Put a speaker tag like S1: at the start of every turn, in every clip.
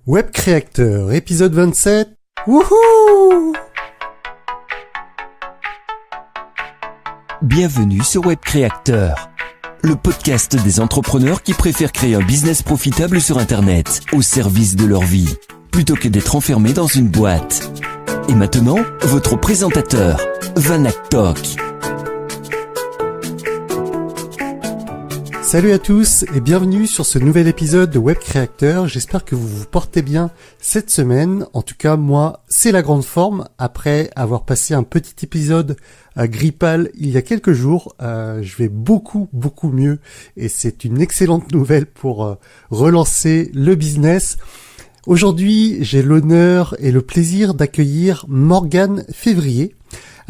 S1: Web Créateur, épisode 27. Wouhou!
S2: Bienvenue sur Web Créateur, le podcast des entrepreneurs qui préfèrent créer un business profitable sur Internet, au service de leur vie, plutôt que d'être enfermés dans une boîte. Et maintenant, votre présentateur, Vanak Tok.
S1: Salut à tous et bienvenue sur ce nouvel épisode de Web Créateur. J'espère que vous vous portez bien cette semaine. En tout cas, moi, c'est la grande forme. Après avoir passé un petit épisode grippal il y a quelques jours, je vais beaucoup mieux et c'est une excellente nouvelle pour relancer le business. Aujourd'hui, j'ai l'honneur et le plaisir d'accueillir Morgane Février.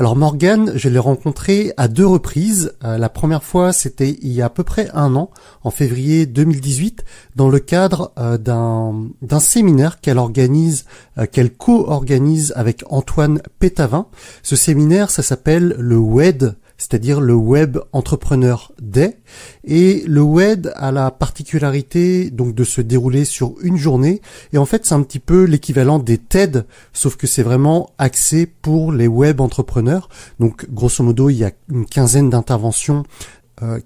S1: Alors Morgane, je l'ai rencontrée à 2 reprises. La première fois, c'était il y a à peu près 1 an, en février 2018, dans le cadre d'un séminaire qu'elle co-organise avec Antoine Pétavin. Ce séminaire, ça s'appelle le WED, c'est-à-dire le Web Entrepreneur Day. Et le WED a la particularité donc de se dérouler sur une journée. Et en fait, c'est un petit peu l'équivalent des TED, sauf que c'est vraiment axé pour les web entrepreneurs. Donc, grosso modo, il y a une quinzaine d'interventions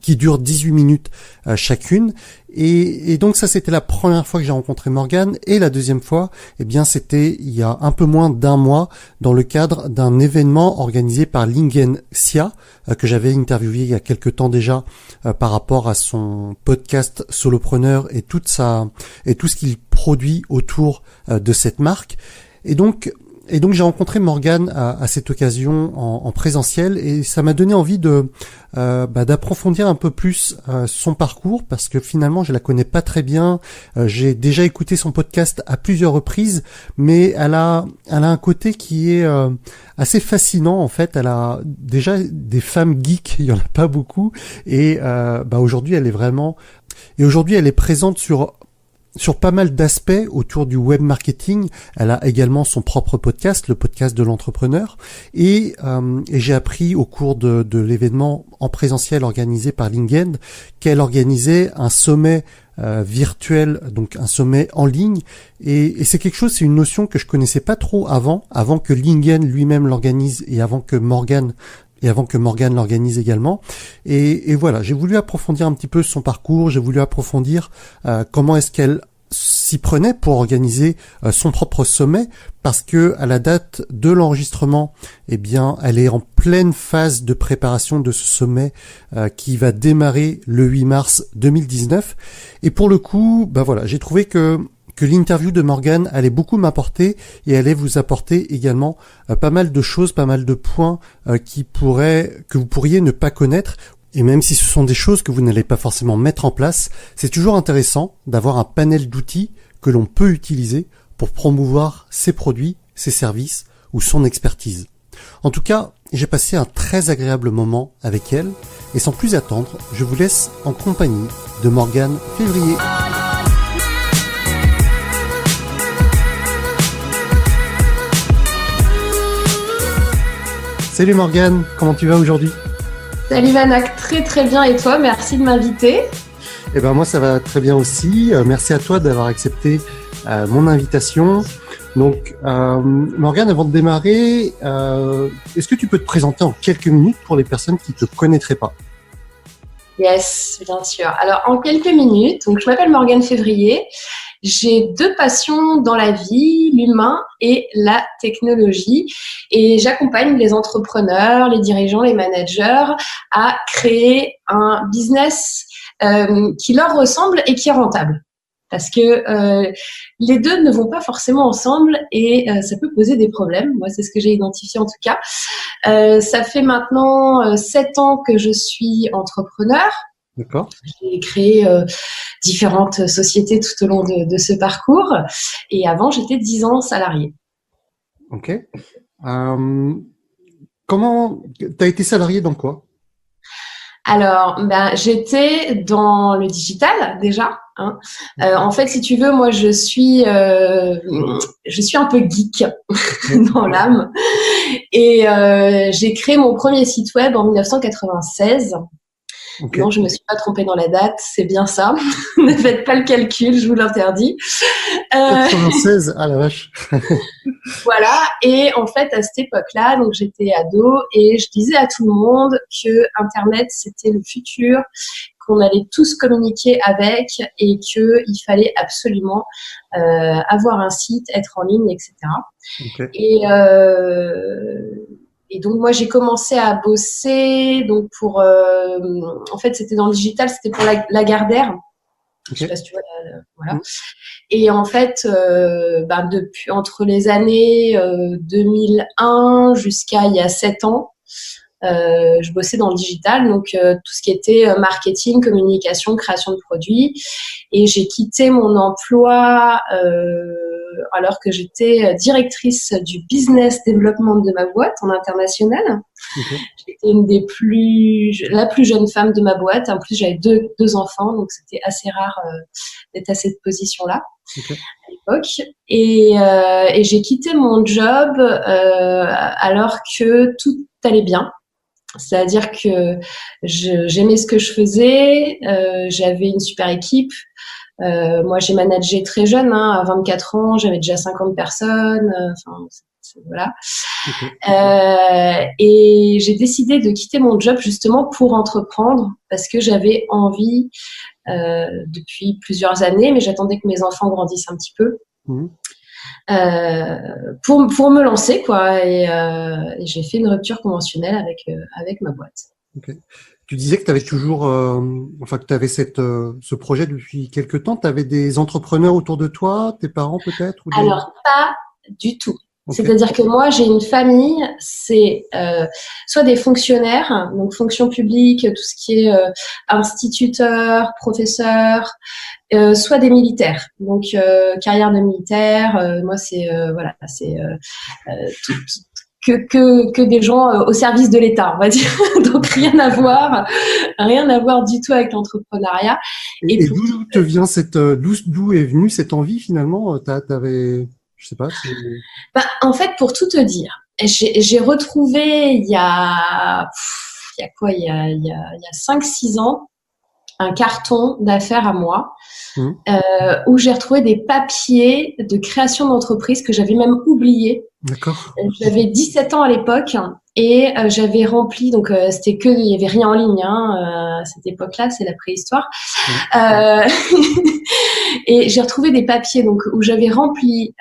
S1: qui durent 18 minutes chacune. Et donc ça, c'était la première fois que j'ai rencontré Morgane. Et la deuxième fois, eh bien, c'était il y a un peu moins d'1 mois dans le cadre d'un événement organisé par Lingen Xia, que j'avais interviewé il y a quelques temps déjà par rapport à son podcast Solopreneur et tout ce qu'il produit autour de cette marque. Et donc j'ai rencontré Morgane à cette occasion en présentiel et ça m'a donné envie d'approfondir un peu plus son parcours parce que finalement je la connais pas très bien. J'ai déjà écouté son podcast à plusieurs reprises, mais elle a un côté qui est assez fascinant en fait. Elle a déjà des femmes geeks, il y en a pas beaucoup et aujourd'hui elle est présente sur pas mal d'aspects autour du web marketing. Elle a également son propre podcast, le podcast de l'entrepreneur. Et j'ai appris au cours de l'événement en présentiel organisé par Lingen qu'elle organisait un sommet virtuel, donc un sommet en ligne. Et c'est c'est une notion que je connaissais pas trop avant que Lingen lui-même l'organise et avant que Morgane l'organise également. Et voilà, j'ai voulu approfondir un petit peu son parcours, j'ai voulu approfondir comment est-ce qu'elle s'y prenait pour organiser son propre sommet, parce que à la date de l'enregistrement, eh bien, elle est en pleine phase de préparation de ce sommet qui va démarrer le 8 mars 2019. Et pour le coup, j'ai trouvé que l'interview de Morgane allait beaucoup m'apporter et allait vous apporter également pas mal de choses, pas mal de points que vous pourriez ne pas connaître. Et même si ce sont des choses que vous n'allez pas forcément mettre en place, c'est toujours intéressant d'avoir un panel d'outils que l'on peut utiliser pour promouvoir ses produits, ses services ou son expertise. En tout cas, j'ai passé un très agréable moment avec elle et sans plus attendre, je vous laisse en compagnie de Morgane Février. Salut Morgane, comment tu vas aujourd'hui ?
S3: Salut Vanak, très bien et toi, merci de m'inviter.
S1: Eh ben moi ça va très bien aussi, merci à toi d'avoir accepté mon invitation. Donc Morgane, avant de démarrer, est-ce que tu peux te présenter en quelques minutes pour les personnes qui ne te connaîtraient pas ?
S3: Yes, bien sûr. Alors en quelques minutes, donc je m'appelle Morgane Février. J'ai 2 passions dans la vie, l'humain et la technologie. Et j'accompagne les entrepreneurs, les dirigeants, les managers à créer un business qui leur ressemble et qui est rentable. Parce que les deux ne vont pas forcément ensemble et ça peut poser des problèmes. Moi, c'est ce que j'ai identifié en tout cas. Ça fait maintenant 7 ans que je suis entrepreneur.
S1: D'accord.
S3: J'ai créé différentes sociétés tout au long de ce parcours. Et avant, j'étais 10 ans salariée.
S1: Ok. Comment t'as été salariée dans quoi ?
S3: Alors, j'étais dans le digital déjà. En fait, si tu veux, moi, je suis un peu geek dans l'âme. Et j'ai créé mon premier site web en 1996.
S1: Okay.
S3: Non, je me suis pas trompée dans la date, c'est bien ça. Ne faites pas le calcul, je vous l'interdis.
S1: 96, ah la vache.
S3: Voilà, et en fait, à cette époque-là, donc j'étais ado et je disais à tout le monde que Internet, c'était le futur, qu'on allait tous communiquer avec et qu'il fallait absolument avoir un site, être en ligne, etc.
S1: Okay.
S3: Et donc moi j'ai commencé à bosser donc pour en fait c'était dans le digital, c'était pour Lagardère.
S1: Okay.
S3: Je sais pas si tu vois voilà. Et en fait depuis entre les années 2001 jusqu'à il y a 7 ans, je bossais dans le digital, donc tout ce qui était marketing, communication, création de produits. Et j'ai quitté mon emploi alors que j'étais directrice du business développement de ma boîte en international.
S1: Okay.
S3: J'étais la plus jeune femme de ma boîte. En plus, j'avais deux enfants, donc c'était assez rare d'être à cette position-là.
S1: Okay.
S3: À l'époque. Et j'ai quitté mon job alors que tout allait bien. C'est-à-dire que j'aimais ce que je faisais, j'avais une super équipe. Moi, j'ai managé très jeune, à 24 ans, j'avais déjà 50 personnes. Voilà.
S1: Okay.
S3: Et j'ai décidé de quitter mon job justement pour entreprendre parce que j'avais envie depuis plusieurs années, mais j'attendais que mes enfants grandissent un petit peu. Pour me lancer quoi et j'ai fait une rupture conventionnelle avec ma boîte.
S1: Okay. Tu disais que tu avais toujours que tu avais ce projet depuis quelque temps. Tu avais des entrepreneurs autour de toi, tes parents peut-être ou
S3: Alors pas du tout.
S1: Okay.
S3: C'est-à-dire que moi j'ai une famille, c'est soit des fonctionnaires, donc fonction publique, tout ce qui est instituteur, professeur, soit des militaires, donc carrière de militaire. Moi c'est que des gens au service de l'État, on va dire. Donc rien à voir du tout avec l'entrepreneuriat.
S1: Et d'où te vient d'où est venue cette envie finalement? T'avais, je sais pas.
S3: En fait, pour tout te dire, j'ai retrouvé il y a 5-6 ans un carton d'affaires à moi où j'ai retrouvé des papiers de création d'entreprise que j'avais même oubliés.
S1: D'accord.
S3: J'avais 17 ans à l'époque et j'avais rempli, donc il y avait rien en ligne à cette époque-là, c'est la préhistoire. Et j'ai retrouvé des papiers donc où j'avais rempli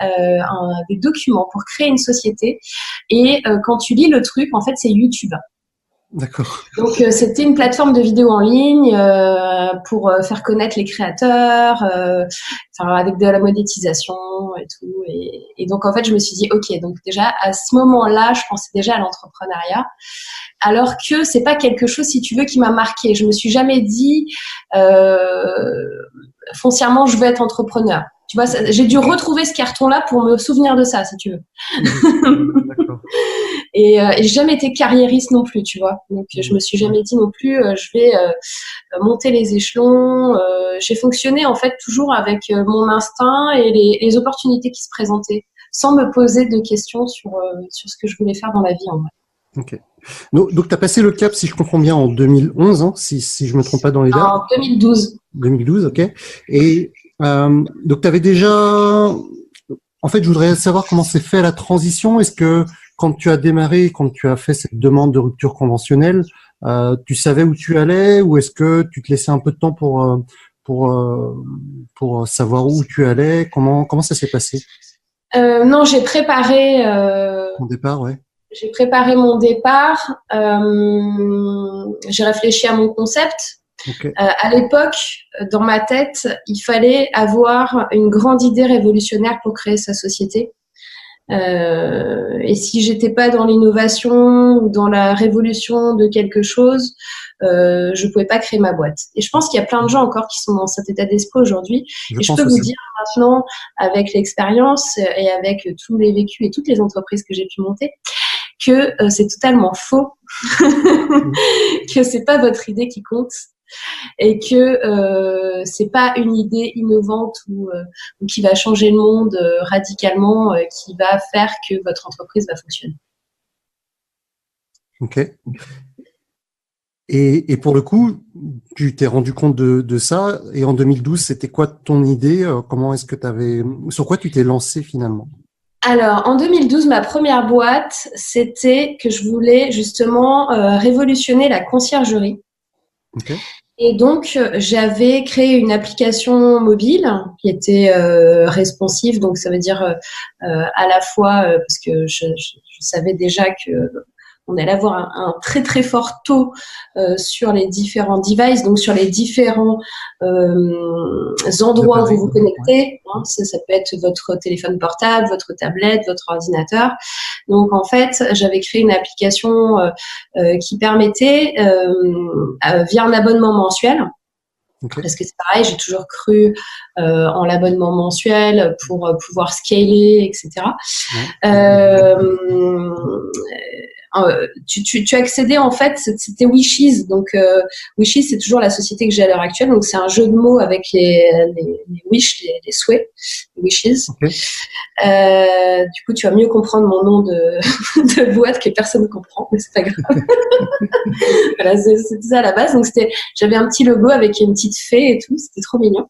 S3: des documents pour créer une société. Et quand tu lis le truc, en fait, c'est YouTube.
S1: D'accord.
S3: Donc c'était une plateforme de vidéo en ligne pour faire connaître les créateurs, avec de la monétisation et tout. Et donc en fait je me suis dit ok, donc déjà à ce moment-là je pensais déjà à l'entrepreneuriat, alors que c'est pas quelque chose si tu veux qui m'a marqué. Je me suis jamais dit foncièrement je veux être entrepreneur. Tu vois, j'ai dû retrouver ce carton-là pour me souvenir de ça, si tu veux.
S1: D'accord.
S3: Et j'ai jamais été carriériste non plus, tu vois. Donc je me suis jamais dit non plus je vais monter les échelons. J'ai fonctionné en fait toujours avec mon instinct et les opportunités qui se présentaient, sans me poser de questions sur ce que je voulais faire dans la vie en vrai.
S1: Ok. Donc tu as passé le cap, si je comprends bien, en 2011, si je me trompe pas dans les dates.
S3: En 2012.
S1: 2012, ok. Et donc tu avais déjà. En fait, je voudrais savoir comment s'est fait la transition. Est-ce que quand tu as démarré, quand tu as fait cette demande de rupture conventionnelle, tu savais où tu allais, ou est-ce que tu te laissais un peu de temps pour savoir où tu allais? Comment ça s'est passé?
S3: Non, j'ai préparé.
S1: Mon départ, ouais.
S3: J'ai préparé mon départ. J'ai réfléchi à mon concept.
S1: Okay.
S3: À l'époque, dans ma tête, il fallait avoir une grande idée révolutionnaire pour créer sa société. Et si j'étais pas dans l'innovation ou dans la révolution de quelque chose, je pouvais pas créer ma boîte. Et je pense qu'il y a plein de gens encore qui sont dans cet état d'esprit aujourd'hui. Et je peux vous dire maintenant, avec l'expérience et avec tous les vécus et toutes les entreprises que j'ai pu monter, que c'est totalement faux, que c'est pas votre idée qui compte. Et que c'est pas une idée innovante ou qui va changer le monde radicalement qui va faire que votre entreprise va fonctionner.
S1: Ok. Et pour le coup, tu t'es rendu compte de ça. Et en 2012, c'était quoi ton idée? Comment est-ce que sur quoi tu t'es lancé finalement?
S3: Alors, en 2012, ma première boîte, c'était que je voulais justement révolutionner la conciergerie.
S1: Ok.
S3: Et donc, j'avais créé une application mobile qui était responsive. Donc, ça veut dire à la fois, parce que je savais déjà que on allait avoir un très très fort taux sur les différents devices, donc sur les différents endroits où vous vous connectez. Hein, ça peut être votre téléphone portable, votre tablette, votre ordinateur. Donc en fait, j'avais créé une application qui permettait, via un abonnement mensuel,
S1: Okay.
S3: parce que c'est pareil, j'ai toujours cru en l'abonnement mensuel pour pouvoir scaler, etc. Ouais. Tu accédais en fait, c'était Wishes, donc Wishes c'est toujours la société que j'ai à l'heure actuelle, donc c'est un jeu de mots avec les wish, les souhaits, les wishes. Okay. Du coup tu vas mieux comprendre mon nom de boîte que personne ne comprend, mais c'est pas grave. Voilà, c'était ça à la base, donc j'avais un petit logo avec une petite fée et tout, c'était trop mignon.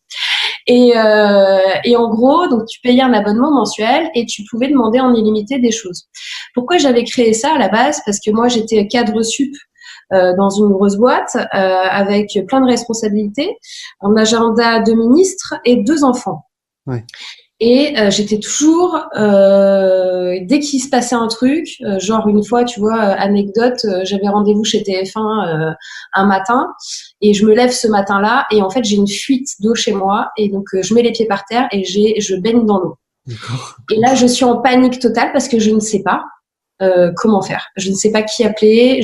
S3: Et en gros, donc tu payais un abonnement mensuel et tu pouvais demander en illimité des choses. Pourquoi j'avais créé ça à la base? Parce que moi, j'étais cadre sup dans une grosse boîte avec plein de responsabilités, un agenda de ministre et 2 enfants.
S1: Ouais.
S3: Et j'étais toujours, dès qu'il se passait un truc, genre une fois, tu vois, anecdote, j'avais rendez-vous chez TF1 un matin et je me lève ce matin-là et en fait j'ai une fuite d'eau chez moi et donc je mets les pieds par terre et je baigne dans l'eau. Et là je suis en panique totale parce que je ne sais pas comment faire. Je ne sais pas qui appeler.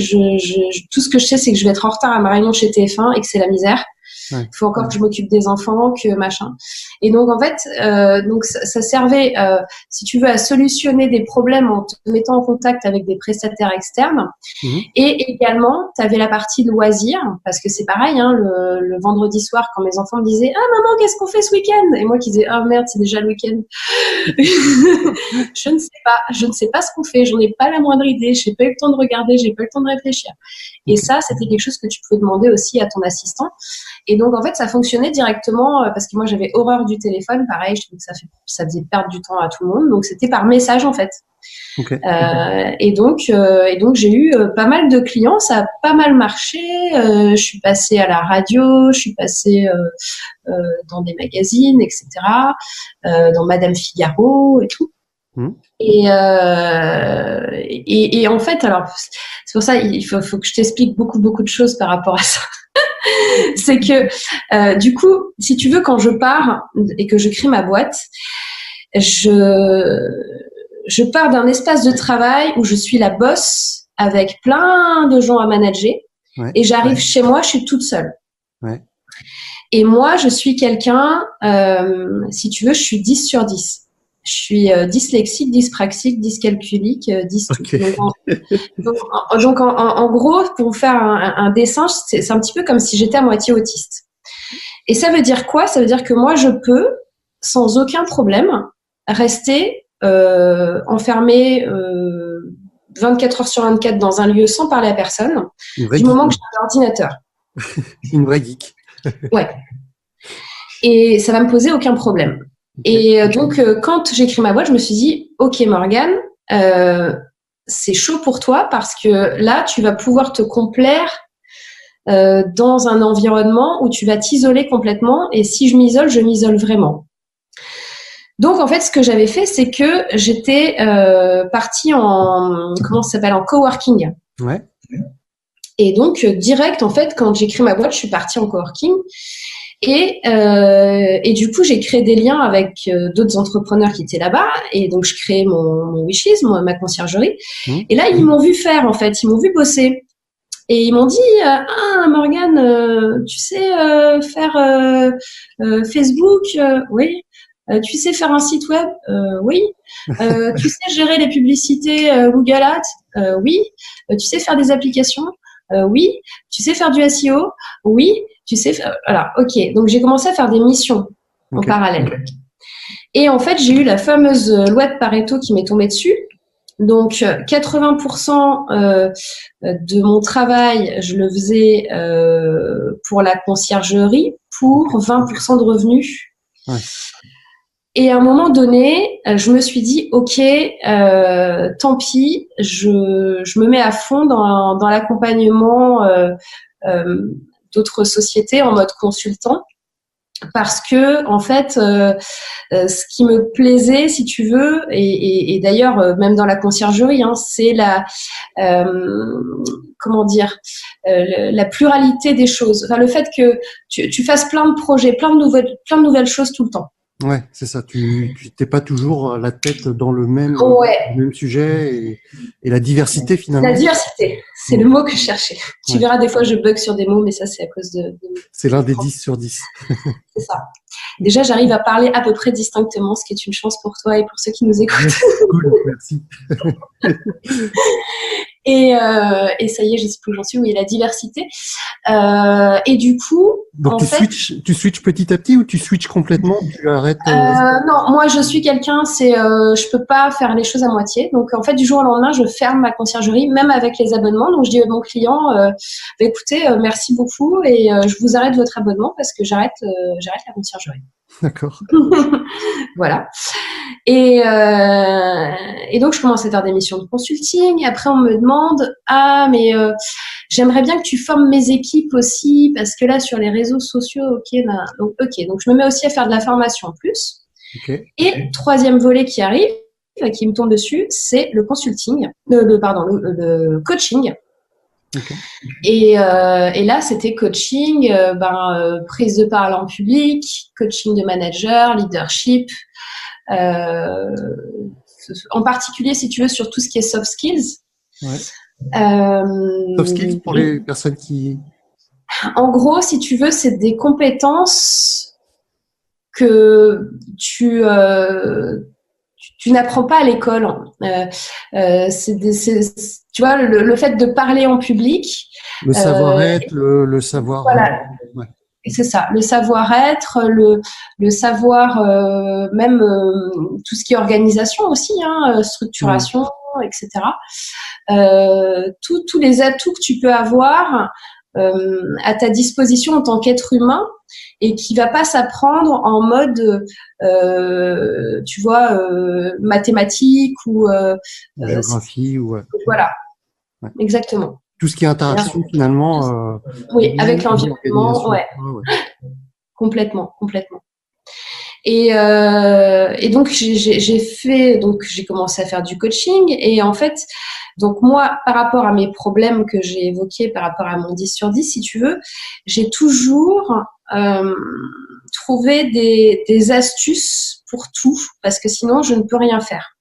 S3: Tout ce que je sais c'est que je vais être en retard à ma réunion chez TF1 et que c'est la misère. Il faut encore que je m'occupe des enfants, que machin. Et donc, en fait, donc ça servait, si tu veux, à solutionner des problèmes en te mettant en contact avec des prestataires externes. Mmh. Et également, tu avais la partie loisirs, parce que c'est pareil, hein, le vendredi soir, quand mes enfants me disaient « Ah, maman, qu'est-ce qu'on fait ce week-end ?» Et moi qui disais « Ah, merde, c'est déjà le week-end. » Je ne sais pas ce qu'on fait, j'en ai pas la moindre idée, j'ai pas eu le temps de regarder, j'ai pas eu le temps de réfléchir. Et ça, c'était quelque chose que tu pouvais demander aussi à ton assistant. Et donc, en fait, ça fonctionnait directement parce que moi, j'avais horreur du téléphone. Pareil, je trouve que ça faisait perdre du temps à tout le monde. Donc, c'était par message, en fait. Okay. Et donc, j'ai eu pas mal de clients. Ça a pas mal marché. Je suis passée à la radio, je suis passée dans des magazines, etc. Dans Madame Figaro et tout. Mmh. Et en fait, alors, c'est pour ça, il faut que je t'explique beaucoup de choses par rapport à ça. C'est que du coup, si tu veux, quand je pars et que je crée ma boîte, je pars d'un espace de travail où je suis la boss avec plein de gens à manager, ouais, et j'arrive chez moi, je suis toute seule. Ouais. Et moi, je suis quelqu'un, si tu veux, je suis 10 sur 10. Je suis dyslexique, dyspraxique, dyscalculique, okay. Donc en gros, pour faire un dessin, c'est un petit peu comme si j'étais à moitié autiste. Et ça veut dire quoi? Ça veut dire que moi, je peux, sans aucun problème, rester enfermée 24 heures sur 24 dans un lieu sans parler à personne, du moment que j'ai un ordinateur.
S1: Une vraie geek.
S3: Ouais. Et ça va me poser aucun problème. Et donc, quand j'ai créé ma boîte, je me suis dit, OK, Morgane, c'est chaud pour toi parce que là, tu vas pouvoir te complaire dans un environnement où tu vas t'isoler complètement. Et si je m'isole vraiment. Donc, en fait, ce que j'avais fait, c'est que j'étais partie en coworking.
S1: Ouais.
S3: Et donc, direct, en fait, quand j'ai créé ma boîte, je suis partie en coworking. Et du coup, j'ai créé des liens avec d'autres entrepreneurs qui étaient là-bas. Et donc, je créais mon Wishes, ma conciergerie. Et là, ils m'ont vu faire, en fait. Ils m'ont vu bosser. Et ils m'ont dit, Morgane, tu sais faire Facebook? Oui. Tu sais faire un site web? Oui. Tu sais gérer les publicités Google Ads? Oui. Tu sais faire des applications? Oui. Tu sais faire du SEO? Oui. Tu sais, voilà, ok. Donc, j'ai commencé à faire des missions en parallèle. Et en fait, j'ai eu la fameuse loi de Pareto qui m'est tombée dessus. Donc 80% de mon travail, je le faisais pour la conciergerie pour 20% de revenus.
S1: Ouais.
S3: Et à un moment donné, je me suis dit, ok, tant pis, je me mets à fond dans l'accompagnement d'autres sociétés en mode consultant, parce que en fait, ce qui me plaisait, si tu veux, et d'ailleurs même dans la conciergerie, hein, c'est comment dire, la pluralité des choses. Enfin, le fait que tu fasses plein de projets, plein de nouvelles choses tout le temps.
S1: Ouais, c'est ça. Tu t'es pas toujours la tête dans le même sujet et la diversité finalement.
S3: La diversité, c'est le mot que je cherchais. Tu verras, des fois, je bug sur des mots, mais ça, c'est à cause de...
S1: C'est l'un des 10 sur 10.
S3: C'est ça. Déjà, j'arrive à parler à peu près distinctement, ce qui est une chance pour toi et pour ceux qui nous écoutent.
S1: Cool, merci.
S3: Et ça y est, je sais plus où j'en suis, oui, la diversité. Et du coup,
S1: donc tu switches petit à petit ou tu switches complètement, tu arrêtes
S3: Non, moi je suis quelqu'un, je peux pas faire les choses à moitié. Donc en fait, du jour au lendemain, je ferme ma conciergerie, même avec les abonnements. Donc je dis à mon client, écoutez, merci beaucoup et je vous arrête votre abonnement parce que j'arrête la conciergerie.
S1: D'accord.
S3: Voilà. Et donc je commence à faire des missions de consulting. Après on me demande mais j'aimerais bien que tu formes mes équipes aussi parce que là sur les réseaux sociaux, donc je me mets aussi à faire de la formation en plus. Et troisième volet qui arrive, qui me tombe dessus, c'est le consulting, le coaching. Et là, c'était coaching, prise de parole en public, coaching de manager, leadership, en particulier, si tu veux, sur tout ce qui est soft skills.
S1: Soft skills pour les personnes qui...
S3: En gros, si tu veux, c'est des compétences que tu n'apprends pas à l'école. Tu vois, le fait de parler en public.
S1: Le savoir-être, le savoir.
S3: Voilà. Et c'est ça, le savoir-être, le savoir, même tout ce qui est organisation aussi, structuration, etc. Tous les atouts que tu peux avoir à ta disposition en tant qu'être humain et qui va pas s'apprendre en mode tu vois mathématiques ou
S1: géographie ou
S3: voilà. Exactement,
S1: tout ce qui est interaction finalement
S3: avec l'environnement, complètement. Et donc j'ai commencé à faire du coaching et en fait, donc moi, par rapport à mes problèmes que j'ai évoqués, par rapport à mon 10 sur 10, si tu veux, j'ai toujours trouvé des astuces pour tout, parce que sinon, je ne peux rien faire.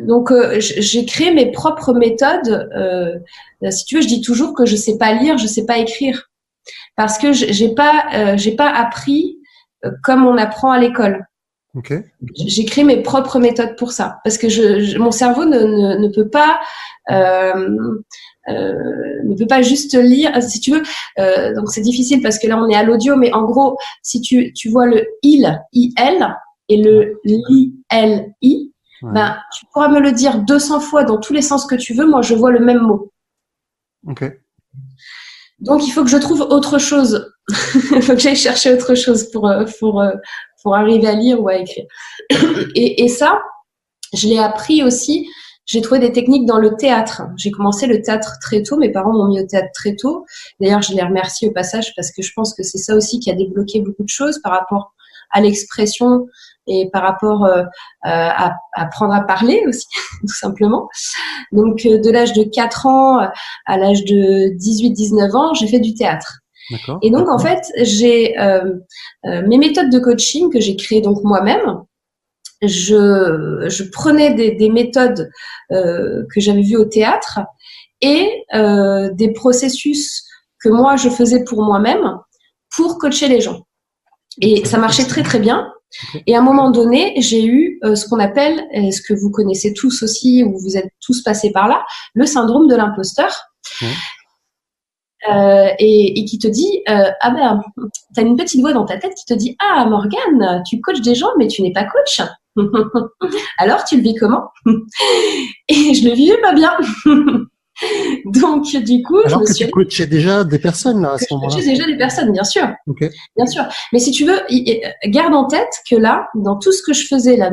S3: Donc, j'ai créé mes propres méthodes. Si tu veux, je dis toujours que je sais pas lire, je sais pas écrire, parce que j'ai pas appris comme on apprend à l'école. J'ai créé mes propres méthodes pour ça, parce que mon cerveau ne peut pas juste lire, si tu veux. Donc c'est difficile parce que là on est à l'audio, mais en gros, si tu vois le il et le li, tu pourras me le dire 200 fois dans tous les sens que tu veux. Moi, je vois le même mot. Donc il faut que je trouve autre chose. Il faut que j'aille chercher autre chose pour arriver à lire ou à écrire. Et ça, je l'ai appris aussi. J'ai trouvé des techniques dans le théâtre. J'ai commencé le théâtre très tôt. Mes parents m'ont mis au théâtre très tôt. D'ailleurs, je les remercie au passage parce que je pense que c'est ça aussi qui a débloqué beaucoup de choses par rapport à l'expression et par rapport à apprendre à parler aussi, tout simplement. Donc, de l'âge de 4 ans à l'âge de 18-19 ans, j'ai fait du théâtre. Et donc, en fait, j'ai mes méthodes de coaching que j'ai créées donc moi-même. Je prenais des méthodes que j'avais vues au théâtre et des processus que moi, je faisais pour moi-même pour coacher les gens. Et ça marchait très, très bien. Et à un moment donné, j'ai eu ce qu'on appelle, ce que vous connaissez tous aussi, ou vous êtes tous passés par là, le syndrome de l'imposteur. Et qui te dit t'as une petite voix dans ta tête qui te dit Morgane, tu coaches des gens mais tu n'es pas coach. Alors, tu le vis comment? Et je le vivais pas bien. Donc, du coup,
S1: Alors que tu coachais déjà des personnes là à ce moment-là.
S3: Je coachais déjà des personnes, bien sûr.
S1: Okay.
S3: Bien sûr. Mais si tu veux, garde en tête que là, dans tout ce que je faisais là,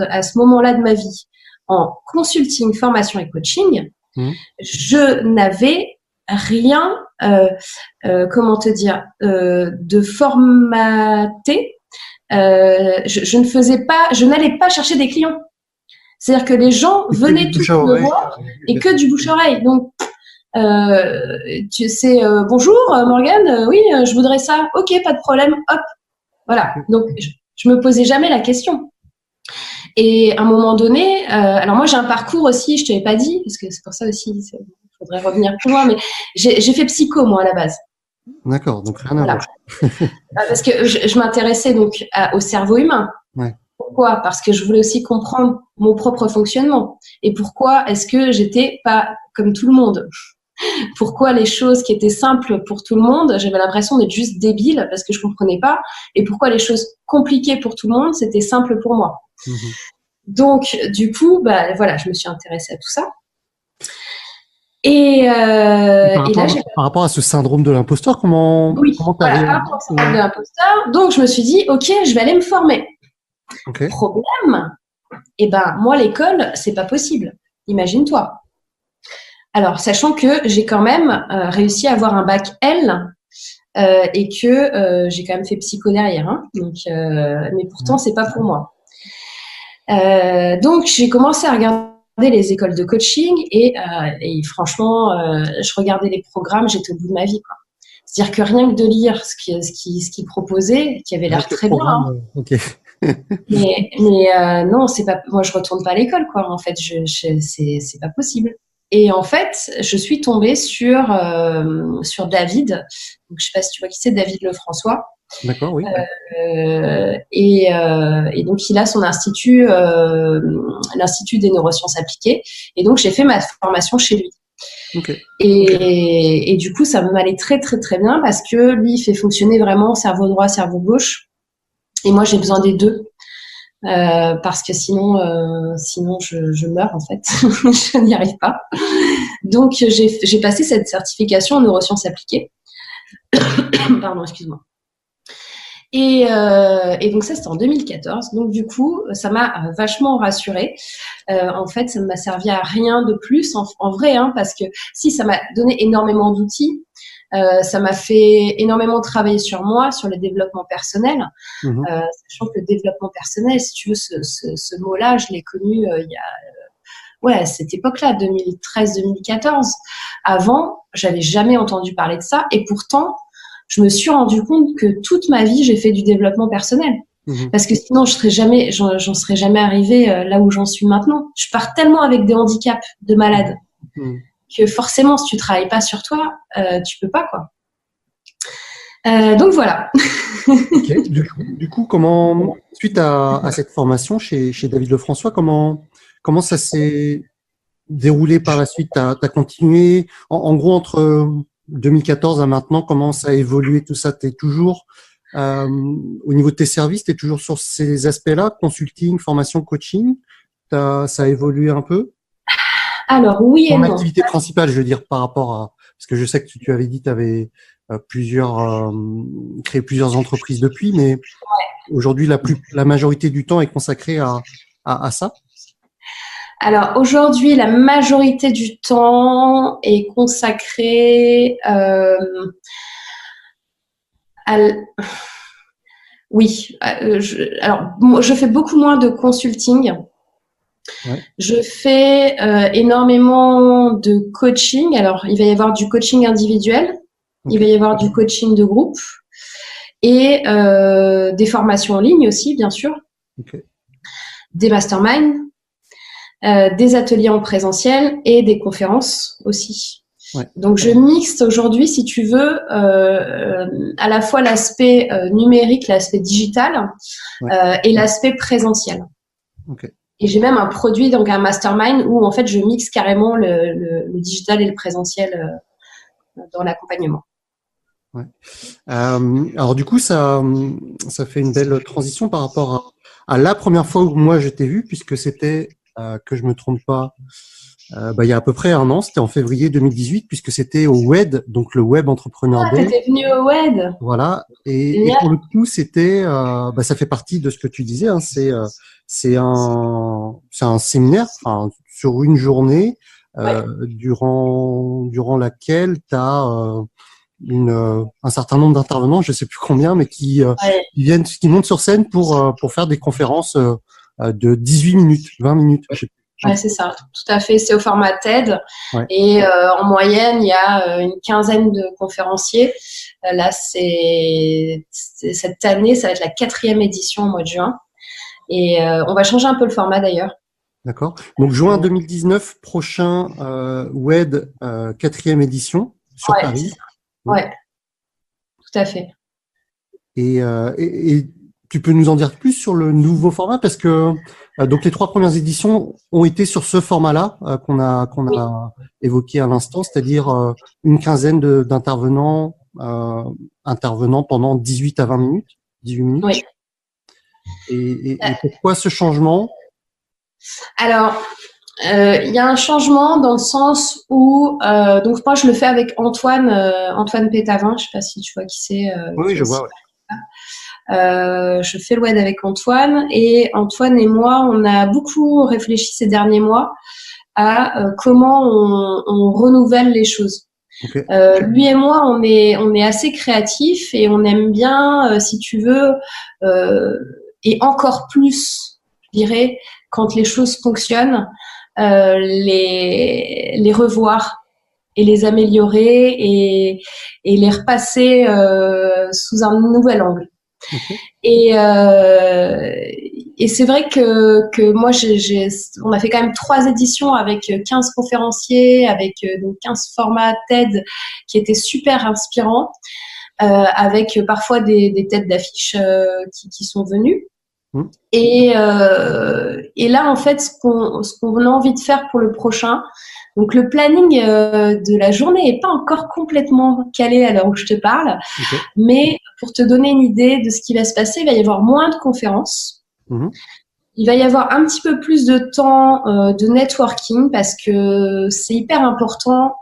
S3: à ce moment-là de ma vie, en consulting, formation et coaching, je n'avais rien, comment te dire, de formaté. Je n'allais pas chercher des clients. C'est-à-dire que les gens venaient tous me voir et que du bouche-oreille. Donc, tu sais, bonjour Morgane, oui, je voudrais ça. Ok, pas de problème, hop. Voilà. Donc, je me posais jamais la question. Et à un moment donné, alors moi j'ai un parcours aussi, je te l'ai pas dit, parce que c'est pour ça aussi, il faudrait revenir plus loin, mais j'ai fait psycho moi à la base.
S1: D'accord, donc rien à voir.
S3: Parce que je m'intéressais donc au cerveau humain.
S1: Ouais.
S3: Pourquoi? Parce que je voulais aussi comprendre mon propre fonctionnement. Et pourquoi est-ce que j'étais pas comme tout le monde? Pourquoi les choses qui étaient simples pour tout le monde, j'avais l'impression d'être juste débile parce que je comprenais pas. Et pourquoi les choses compliquées pour tout le monde, c'était simple pour moi. Donc, du coup, voilà, je me suis intéressée à tout ça. Et
S1: par rapport à ce syndrome de l'imposteur, comment
S3: par rapport au syndrome de l'imposteur, donc je me suis dit, ok, je vais aller me former.
S1: Okay.
S3: Problème, moi l'école, c'est pas possible. Imagine-toi. Alors, sachant que j'ai quand même réussi à avoir un bac L et que j'ai quand même fait psycho derrière, hein, donc, mais pourtant c'est pas pour moi. Donc j'ai commencé à regarder les écoles de coaching et franchement, je regardais les programmes, j'étais au bout de ma vie, quoi. C'est-à-dire que rien que de lire ce qu'ils proposaient, qui avait l'air très bien. Hein.
S1: Okay.
S3: mais non, c'est pas. Moi, je retourne pas à l'école, quoi. En fait, c'est pas possible. Et en fait, je suis tombée sur David. Donc, je sais pas si tu vois qui c'est, David Lefrançois.
S1: D'accord, oui.
S3: Et donc, il a son institut, l'Institut des neurosciences appliquées. Et donc, j'ai fait ma formation chez lui.
S1: Okay.
S3: Et du coup, ça m'allait très, très, très bien parce que lui, il fait fonctionner vraiment cerveau droit, cerveau gauche. Et moi, j'ai besoin des deux. Parce que sinon je meurs en fait. Je n'y arrive pas. Donc, j'ai passé cette certification en neurosciences appliquées. Pardon, excuse-moi. Et donc ça, c'était en 2014. Donc du coup, ça m'a vachement rassurée. En fait, ça ne m'a servi à rien de plus en vrai, hein, parce que si ça m'a donné énormément d'outils, ça m'a fait énormément travailler sur moi, sur le développement personnel. Sachant que le développement personnel, si tu veux, ce mot-là, je l'ai connu il y a cette époque-là, 2013-2014. Avant, j'avais jamais entendu parler de ça, et pourtant, je me suis rendu compte que toute ma vie, j'ai fait du développement personnel. Parce que sinon, j'en serais jamais arrivée là où j'en suis maintenant. Je pars tellement avec des handicaps de malade que forcément, si tu travailles pas sur toi, tu peux pas, quoi. Donc voilà.
S1: Okay. Du coup, comment, suite à cette formation chez David Lefrançois, comment ça s'est déroulé par la suite? T'as continué, en gros, entre 2014 à maintenant, comment ça a évolué tout ça? T'es toujours au niveau de tes services, t'es toujours sur ces aspects-là, consulting, formation, coaching. Ça a évolué un peu?
S3: Alors oui et non.
S1: Ton activité principale, je veux dire, par rapport à, parce que je sais que tu avais dit que tu avais créé plusieurs entreprises depuis, mais aujourd'hui la majorité du temps est consacrée à ça.
S3: Alors aujourd'hui, la majorité du temps est consacrée oui. Alors je fais beaucoup moins de consulting. Ouais. Je fais énormément de coaching. Alors il va y avoir du coaching individuel, il va y avoir du coaching de groupe et des formations en ligne aussi, bien sûr, des masterminds. Des ateliers en présentiel et des conférences aussi. Ouais. Donc, je mixe aujourd'hui, si tu veux, à la fois l'aspect numérique, l'aspect digital et l'aspect présentiel. Et j'ai même un produit, donc un mastermind, où en fait, je mixe carrément le digital et le présentiel dans l'accompagnement. Ouais.
S1: Alors du coup, ça fait une belle transition par rapport la première fois où moi je t'ai vu, puisque c'était, que je me trompe pas, il y a à peu près un an, c'était en février 2018, puisque c'était au WED, donc le Web Entrepreneur Day.
S3: T'étais venu au WED.
S1: Voilà. Et pour le coup, c'était, ça fait partie de ce que tu disais, hein, c'est un séminaire, enfin, sur une journée, durant laquelle tu as un certain nombre d'intervenants, je sais plus combien, mais qui montent sur scène pour faire des conférences de 18 minutes, 20 minutes. Je sais plus.
S3: Ouais, c'est ça, tout à fait. C'est au format TED.
S1: Ouais.
S3: Et en moyenne, il y a une quinzaine de conférenciers. Là, cette année, ça va être la 4e édition au mois de juin. Et on va changer un peu le format d'ailleurs.
S1: D'accord. Donc juin 2019, prochain WED 4e édition sur Paris.
S3: Ouais, tout à fait.
S1: Et tu peux nous en dire plus sur le nouveau format, parce que donc les 3 premières éditions ont été sur ce format-là qu'on a évoqué à l'instant, c'est-à-dire une quinzaine d'intervenants intervenant pendant 18 à 20 minutes, 18 minutes.
S3: Oui.
S1: Et pourquoi ce changement?
S3: Alors, il y a un changement dans le sens où donc moi je le fais avec Antoine Pétavin, je sais pas si tu vois qui c'est.
S1: Oui, je vois. Ouais.
S3: Je fais le WED avec Antoine, et Antoine et moi, on a beaucoup réfléchi ces derniers mois à comment on renouvelle les choses.
S1: Okay.
S3: Lui et moi, on est assez créatifs et on aime bien, si tu veux, et encore plus, je dirais, quand les choses fonctionnent, les revoir et les améliorer et les repasser sous un nouvel angle. Okay. Et c'est vrai que moi, on a fait quand même 3 éditions avec 15 conférenciers, avec donc 15 formats TED qui étaient super inspirants, avec parfois des têtes d'affiche qui sont venues. Et là, en fait, ce qu'on a envie de faire pour le prochain, donc le planning de la journée n'est pas encore complètement calé à l'heure où je te parle, okay. Mais pour te donner une idée de ce qui va se passer, il va y avoir moins de conférences. Il va y avoir un petit peu plus de temps de networking, parce que c'est hyper important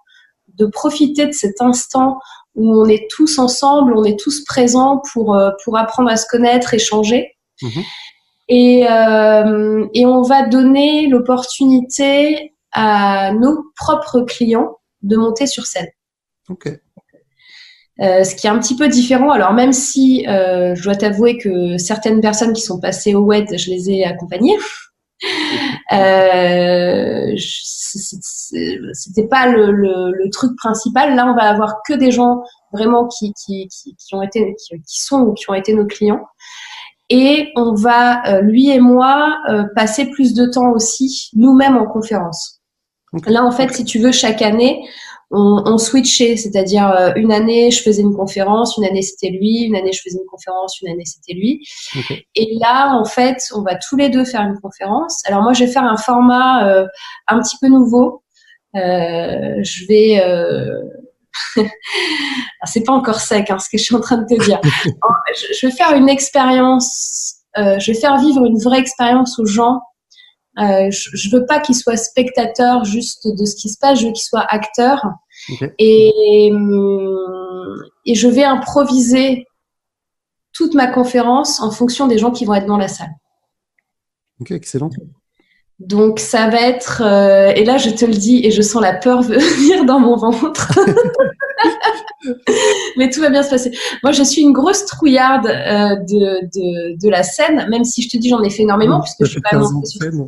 S3: de profiter de cet instant où on est tous ensemble, on est tous présents pour apprendre à se connaître, échanger. Et on va donner l'opportunité à nos propres clients de monter sur scène.
S1: Okay.
S3: Ce qui est un petit peu différent. Alors même si je dois t'avouer que certaines personnes qui sont passées au WED, je les ai accompagnées. C'était pas le truc principal. Là, on va avoir que des gens vraiment qui sont ou qui ont été nos clients. Et on va, lui et moi, passer plus de temps aussi nous-mêmes en conférence. Okay. Là, en fait, si tu veux, chaque année, on switchait, c'est-à-dire une année, je faisais une conférence, une année, c'était lui, une année, je faisais une conférence, une année, c'était lui. Okay. Et là, en fait, on va tous les deux faire une conférence. Alors moi, je vais faire un format un petit peu nouveau. Je vais... c'est pas encore sec, ce que je suis en train de te dire. Je vais faire une expérience, je vais faire vivre une vraie expérience aux gens. Je veux pas qu'ils soient spectateurs juste de ce qui se passe, je veux qu'ils soient acteurs. Okay. Et je vais improviser toute ma conférence en fonction des gens qui vont être dans la salle.
S1: Ok, excellent.
S3: Donc ça va être, et là je te le dis et je sens la peur venir dans mon ventre. Mais tout va bien se passer. Moi, je suis une grosse trouillarde de la scène, même si je te dis j'en ai fait énormément, puisque je suis pas montée sur scène.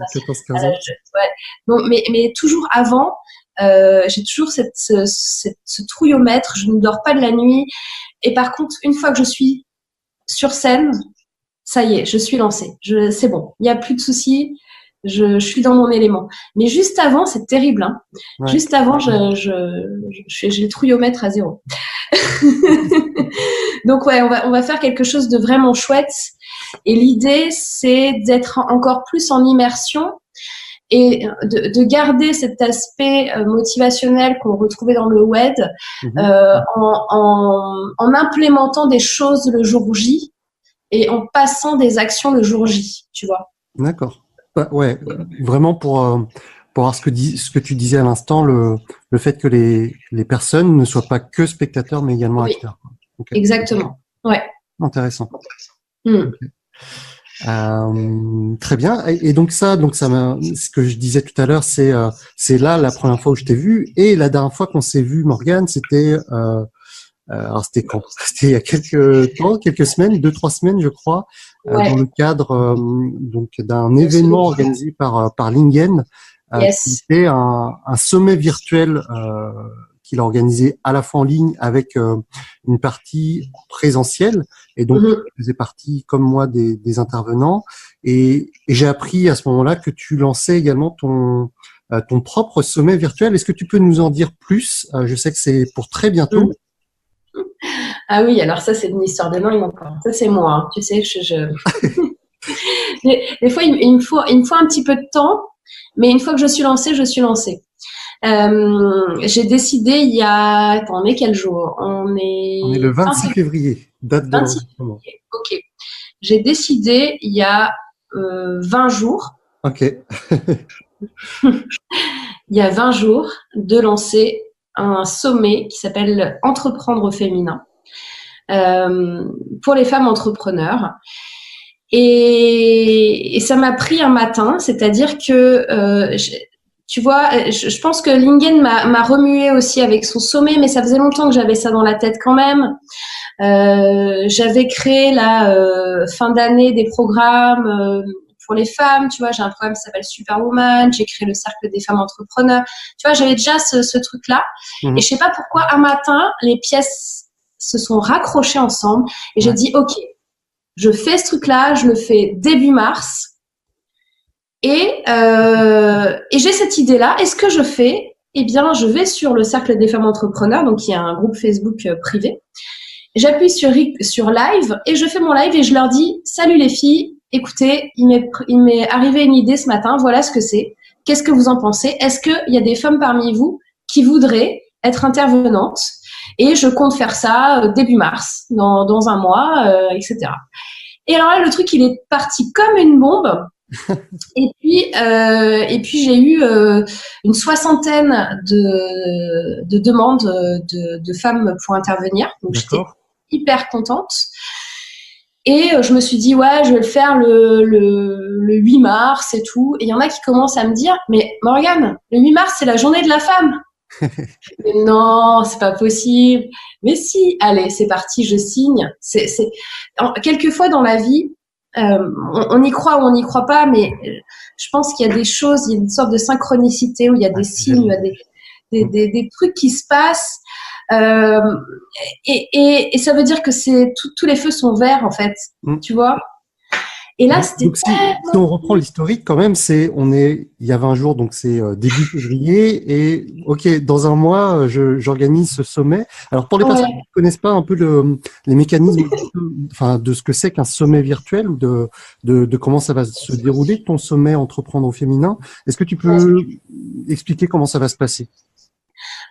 S3: Non, mais toujours avant, j'ai toujours ce trouillomètre. Je ne dors pas de la nuit. Et par contre, une fois que je suis sur scène, ça y est, je suis lancée. C'est bon, il n'y a plus de soucis. Je suis dans mon élément. Mais juste avant, c'est terrible. Ouais. Juste avant, j'ai le trouillomètre à 0. Donc ouais, on va faire quelque chose de vraiment chouette. Et l'idée, c'est d'être encore plus en immersion et de garder cet aspect motivationnel qu'on retrouvait dans le WED en implémentant des choses le jour J et en passant des actions le jour J, tu vois.
S1: D'accord. Bah, ouais, vraiment pour avoir ce que tu disais à l'instant, le fait que les personnes ne soient pas que spectateurs mais également
S3: Oui,
S1: acteurs. Okay.
S3: exactement. Ouais.
S1: Intéressant.
S3: Mm.
S1: Okay. Très bien. Et donc ça ce que je disais tout à l'heure, c'est là la première fois où je t'ai vu, et la dernière fois qu'on s'est vu, Morgane, c'était alors c'était quand? C'était il y a quelques semaines, 2-3 semaines, je crois,
S3: Ouais.
S1: dans le cadre donc d'un événement organisé par Lingen, qui
S3: Yes.
S1: était un sommet virtuel qu'il a organisé à la fois en ligne avec une partie présentielle, et donc tu faisais partie comme moi des intervenants, et j'ai appris à ce moment-là que tu lançais également ton propre sommet virtuel. Est-ce que tu peux nous en dire plus? Je sais que c'est pour très bientôt.
S3: Ah oui, alors ça, c'est une histoire de dingue encore. Ça, c'est moi, hein. Tu sais, des fois, il me faut un petit peu de temps, mais une fois que je suis lancée, je suis lancée. J'ai décidé il y a... Attends, on est quel jour? On est
S1: le 26 février, date de
S3: 26
S1: l'enregistrement.
S3: février. Ok. J'ai décidé il y a 20 jours.
S1: Ok.
S3: Il y a 20 jours de lancer un sommet qui s'appelle Entreprendre au féminin pour les femmes entrepreneurs. Et ça m'a pris un matin, c'est-à-dire que tu vois, je pense que Lingen m'a remué aussi avec son sommet, mais ça faisait longtemps que j'avais ça dans la tête quand même. J'avais créé fin d'année des programmes pour les femmes, tu vois, j'ai un programme qui s'appelle Superwoman, j'ai créé le cercle des femmes entrepreneurs, tu vois, j'avais déjà ce truc-là, et je sais pas pourquoi un matin les pièces se sont raccrochées ensemble, et j'ai dit ok, je fais ce truc-là, je le fais début mars, et j'ai cette idée-là, et ce que je fais, eh bien, je vais sur le cercle des femmes entrepreneurs, donc il y a un groupe Facebook privé. J'appuie sur live et je fais mon live et je leur dis salut les filles, écoutez, il m'est arrivé une idée ce matin, voilà ce que c'est. Qu'est-ce que vous en pensez? Est-ce qu'il y a des femmes parmi vous qui voudraient être intervenantes? Et je compte faire ça début mars, dans un mois, etc. Et alors là, le truc, il est parti comme une bombe. Et puis j'ai eu une soixantaine de demandes de femmes pour intervenir. Donc j'étais hyper contente. Et je me suis dit, ouais, je vais le faire le 8 mars et tout. Et il y en a qui commencent à me dire, mais Morgane, le 8 mars, c'est la journée de la femme. Mais non, c'est pas possible. Mais si, allez, c'est parti, je signe. Quelquefois dans la vie, on y croit ou on n'y croit pas, mais je pense qu'il y a des choses, il y a une sorte de synchronicité où il y a des signes, il y a des trucs qui se passent. Et ça veut dire que tous les feux sont verts en fait, tu vois. Et là, c'était
S1: donc, si on reprend l'historique, quand même, il y a 20 jours, donc c'est début février, et ok, dans un mois, j'organise ce sommet. Alors, pour les personnes qui ne connaissent pas un peu les mécanismes, enfin, de ce que c'est qu'un sommet virtuel, ou de comment ça va se dérouler, ton sommet Entreprendre au féminin, est-ce que tu peux expliquer comment ça va se passer?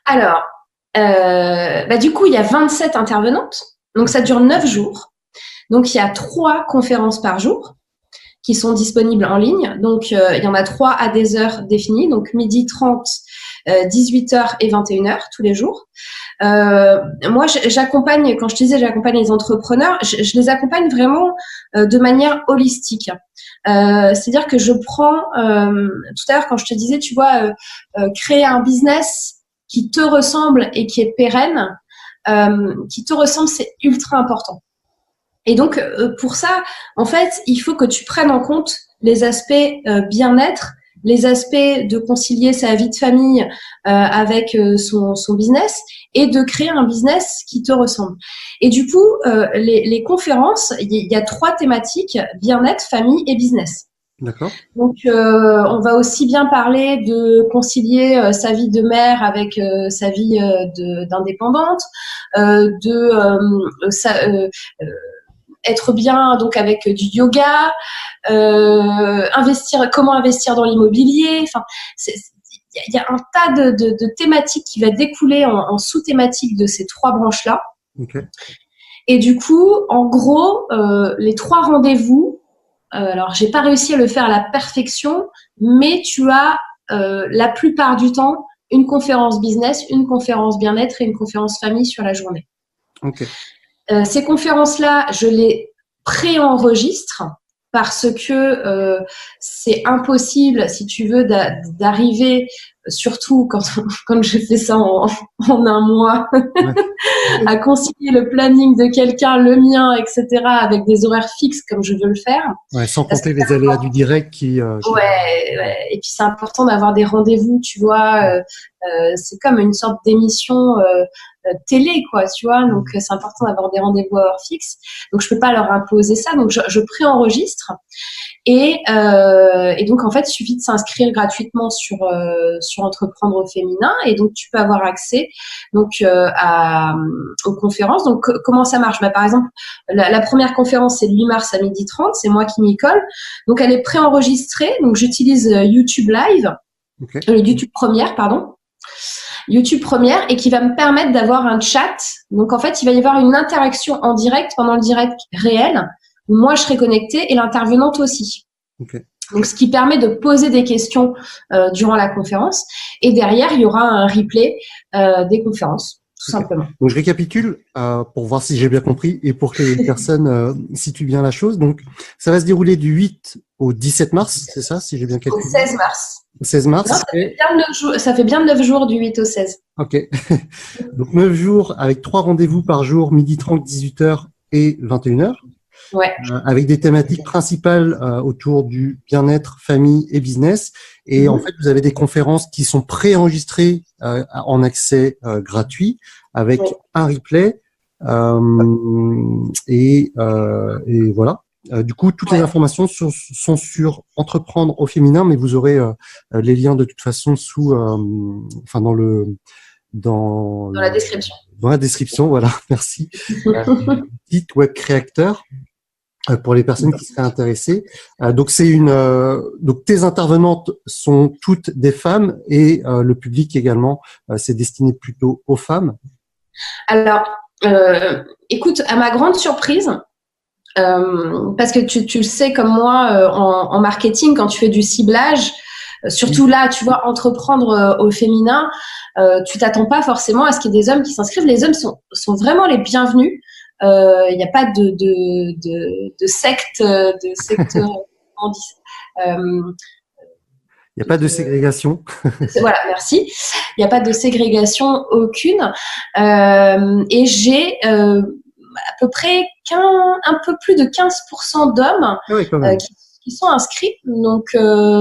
S3: Alors, du coup, il y a 27 intervenantes, donc ça dure 9 jours. Donc, il y a 3 conférences par jour qui sont disponibles en ligne. Donc, il y en a 3 à des heures définies, donc 12h30, 18h et 21h tous les jours. Moi, j'accompagne, quand je disais j'accompagne les entrepreneurs, je les accompagne vraiment de manière holistique. C'est-à-dire que je prends, tout à l'heure quand je te disais, tu vois, créer un business qui te ressemble et qui est pérenne, qui te ressemble, c'est ultra important. Et donc, pour ça, en fait, il faut que tu prennes en compte les aspects bien-être, les aspects de concilier sa vie de famille avec son business, et de créer un business qui te ressemble. Et du coup, les conférences, il y a 3 thématiques, bien-être, famille et business.
S1: D'accord.
S3: Donc, on va aussi bien parler de concilier sa vie de mère avec sa vie d'indépendante, être bien donc avec du yoga, comment investir dans l'immobilier. Enfin, il y a un tas de thématiques qui va découler en sous-thématiques de ces 3 branches-là.
S1: Okay.
S3: Et du coup, en gros, les 3 rendez-vous, alors j'ai pas réussi à le faire à la perfection, mais tu as la plupart du temps une conférence business, une conférence bien-être et une conférence famille sur la journée.
S1: Ok.
S3: Ces conférences-là, je les préenregistre parce que c'est impossible, si tu veux, d'arriver, surtout quand je fais ça en un mois,
S1: Ouais.
S3: à concilier le planning de quelqu'un, le mien, etc., avec des horaires fixes comme je veux le faire.
S1: Ouais, sans
S3: Parce
S1: compter
S3: que
S1: les aléas du direct qui.
S3: ouais. Et puis c'est important d'avoir des rendez-vous, tu vois. C'est comme une sorte d'émission télé, quoi, tu vois. Donc c'est important d'avoir des rendez-vous à heure fixe. Donc je peux pas leur imposer ça. Donc je préenregistre. Et donc en fait, il suffit de s'inscrire gratuitement sur Entreprendre au féminin. Et donc tu peux avoir accès donc aux conférences. Donc comment ça marche? Bah, par exemple, la première conférence c'est le 8 mars à 12h30. C'est moi qui m'y colle. Donc elle est préenregistrée. Donc j'utilise YouTube Live,
S1: Ok.
S3: YouTube Première, pardon. YouTube Première, et qui va me permettre d'avoir un chat. Donc en fait, il va y avoir une interaction en direct pendant le direct réel. Où moi, je serai connectée et l'intervenante aussi.
S1: Ok.
S3: Donc ce qui permet de poser des questions durant la conférence. Et derrière, il y aura un replay des conférences, tout simplement.
S1: Donc je récapitule pour voir si j'ai bien compris et pour que les personnes situent bien la chose. Donc ça va se dérouler du 8 au 17 mars, c'est ça, si j'ai bien
S3: Au
S1: calculé?
S3: 16 mars.
S1: Au 16 mars.
S3: Non, ça fait bien 9 jours du 8 au 16.
S1: Ok. Donc 9 jours avec 3 rendez-vous par jour, 12h30, 18h et 21h.
S3: Ouais.
S1: Avec des thématiques principales autour du bien-être, famille et business. Et en fait, vous avez des conférences qui sont préenregistrées en accès gratuit avec un replay. Et voilà. Du coup, toutes les informations sont sur Entreprendre au féminin, mais vous aurez les liens de toute façon dans
S3: la description.
S1: Dans la description, voilà. Merci. Site Web Créateur. Pour les personnes qui seraient intéressées. Donc donc tes intervenantes sont toutes des femmes et le public également, c'est destiné plutôt aux femmes.
S3: Alors, écoute, à ma grande surprise, parce que tu le sais comme moi en marketing, quand tu fais du ciblage, surtout là, tu vois, entreprendre au féminin, tu t'attends pas forcément à ce qu'il y ait des hommes qui s'inscrivent. Les hommes sont vraiment les bienvenus. Il n'y a pas de secte, comment on dit ça,
S1: il n'y a pas de ségrégation.
S3: Voilà, merci. Il n'y a pas de ségrégation aucune. Et j'ai à peu près un peu plus de 15% d'hommes qui sont inscrits. Donc,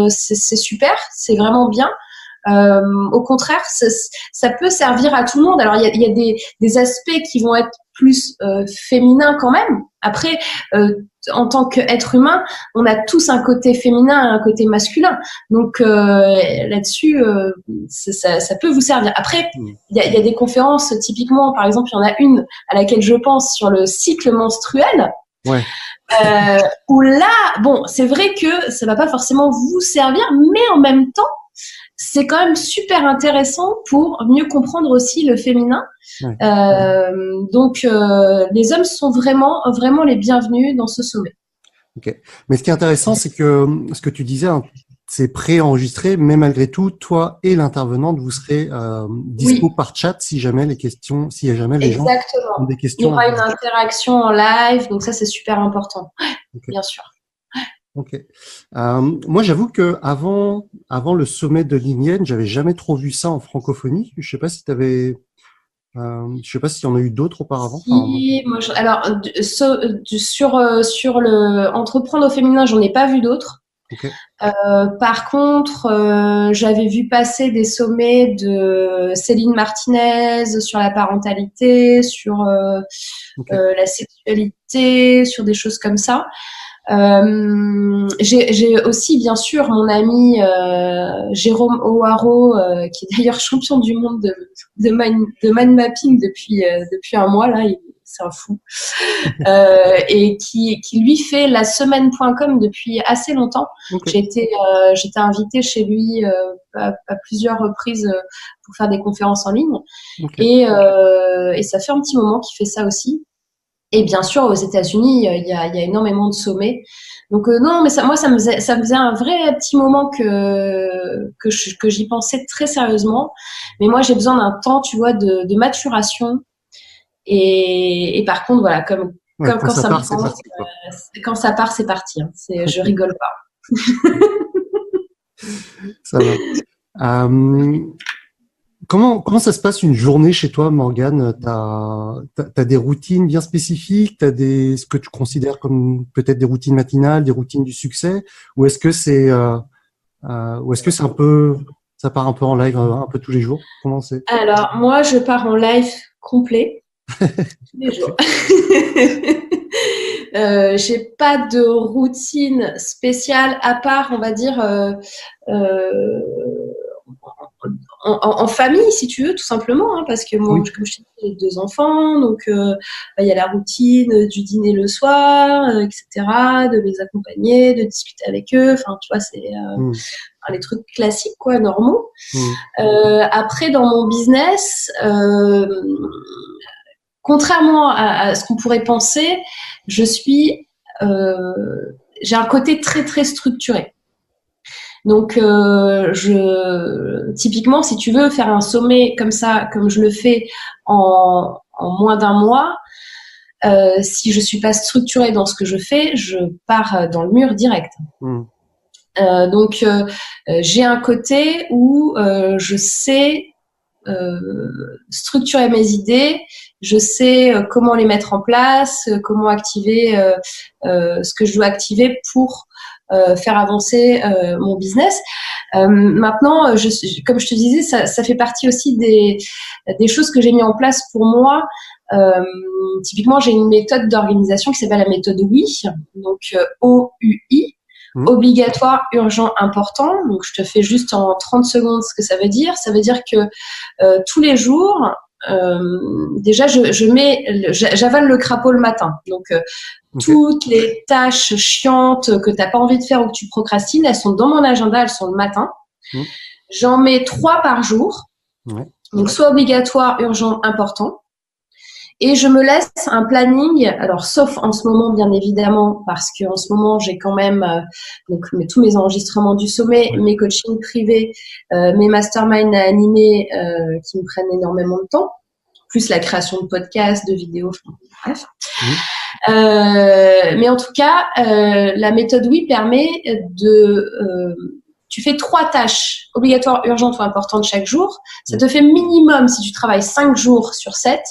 S3: c'est super, c'est vraiment bien. Au contraire, ça peut servir à tout le monde. Alors, il y a des aspects qui vont être plus féminins quand même. Après, en tant qu'être humain, on a tous un côté féminin et un côté masculin. Donc là-dessus, ça peut vous servir. Après, il y a des conférences, typiquement, par exemple, il y en a une à laquelle je pense sur le cycle menstruel.
S1: Ouais.
S3: Où là, bon, c'est vrai que ça va pas forcément vous servir, mais en même temps, c'est quand même super intéressant pour mieux comprendre aussi le féminin. Ouais. Donc, les hommes sont vraiment les bienvenus dans ce sommet.
S1: Ok. Mais ce qui est intéressant, c'est que ce que tu disais, c'est préenregistré, mais malgré tout, toi et l'intervenante, vous serez dispo par chat si jamais les questions, si jamais les gens ont des questions.
S3: Il y aura une interaction en live, donc ça c'est super important, bien sûr.
S1: Ok. Moi, j'avoue que avant le sommet de l'INIEN, j'avais jamais trop vu ça en francophonie. Je sais pas si je sais pas s'il y en a eu d'autres auparavant.
S3: Si, moi, alors sur le Entreprendre au féminin, j'en ai pas vu d'autres.
S1: Okay.
S3: Par contre, j'avais vu passer des sommets de Céline Martinez sur la parentalité, sur la sexualité, sur des choses comme ça. J'ai aussi bien sûr mon ami Jérôme O'Haraud qui est d'ailleurs champion du monde de mind mapping depuis un mois là, c'est un fou, et qui lui fait la semaine.com depuis assez longtemps. Okay. J'étais invitée chez lui à plusieurs reprises pour faire des conférences en ligne. Okay. Et ça fait un petit moment qu'il fait ça aussi. Et bien sûr, aux États-Unis, il y a énormément de sommets. Donc non, mais ça me faisait un vrai petit moment que j'y pensais très sérieusement. Mais moi, j'ai besoin d'un temps, tu vois, de maturation. Et par contre, voilà, quand ça me tente, quand ça part, c'est parti. Hein. Je rigole pas.
S1: Ça va. Comment ça se passe une journée chez toi, Morgane? T'as des routines bien spécifiques? Ce que tu considères comme peut-être des routines matinales, des routines du succès? Ou est-ce que c'est un peu, ça part un peu en live un peu tous les jours? Comment c'est?
S3: Alors, moi, je pars en live complet tous les jours. J'ai pas de routine spéciale à part, on va dire, en famille, si tu veux, tout simplement, hein, parce que moi, comme je t'ai dit, j'ai 2 enfants, donc il y a la routine du dîner le soir, etc., de les accompagner, de discuter avec eux. Enfin, tu vois, c'est les trucs classiques, quoi, normaux. Après, dans mon business, contrairement à ce qu'on pourrait penser, j'ai un côté très très structuré. Donc, typiquement, si tu veux faire un sommet comme ça, comme je le fais en moins d'un mois, si je suis pas structurée dans ce que je fais, je pars dans le mur direct. Donc, j'ai un côté où je sais structurer mes idées, je sais comment les mettre en place, comment activer ce que je dois activer pour faire avancer mon business. Maintenant, comme je te disais, ça fait partie aussi des choses que j'ai mis en place pour moi. Typiquement, j'ai une méthode d'organisation qui s'appelle la méthode WUI, donc OUI. Obligatoire, urgent, important. Donc, je te fais juste en 30 secondes ce que ça veut dire. Ça veut dire que tous les jours, déjà, j'avale le crapaud le matin. Donc, toutes les tâches chiantes que tu n'as pas envie de faire ou que tu procrastines, elles sont dans mon agenda, elles sont le matin. J'en mets 3 par jour. Donc, soit obligatoire, urgent, important. Et je me laisse un planning, alors sauf en ce moment bien évidemment, parce qu'en ce moment j'ai quand même tous mes enregistrements du sommet, mes coachings privés, mes masterminds à animer qui me prennent énormément de temps, plus la création de podcasts, de vidéos, bref. Mais en tout cas, la méthode WUI permet tu fais 3 tâches obligatoires, urgentes ou importantes chaque jour. Ça te fait minimum, si tu travailles 5 jours sur 7,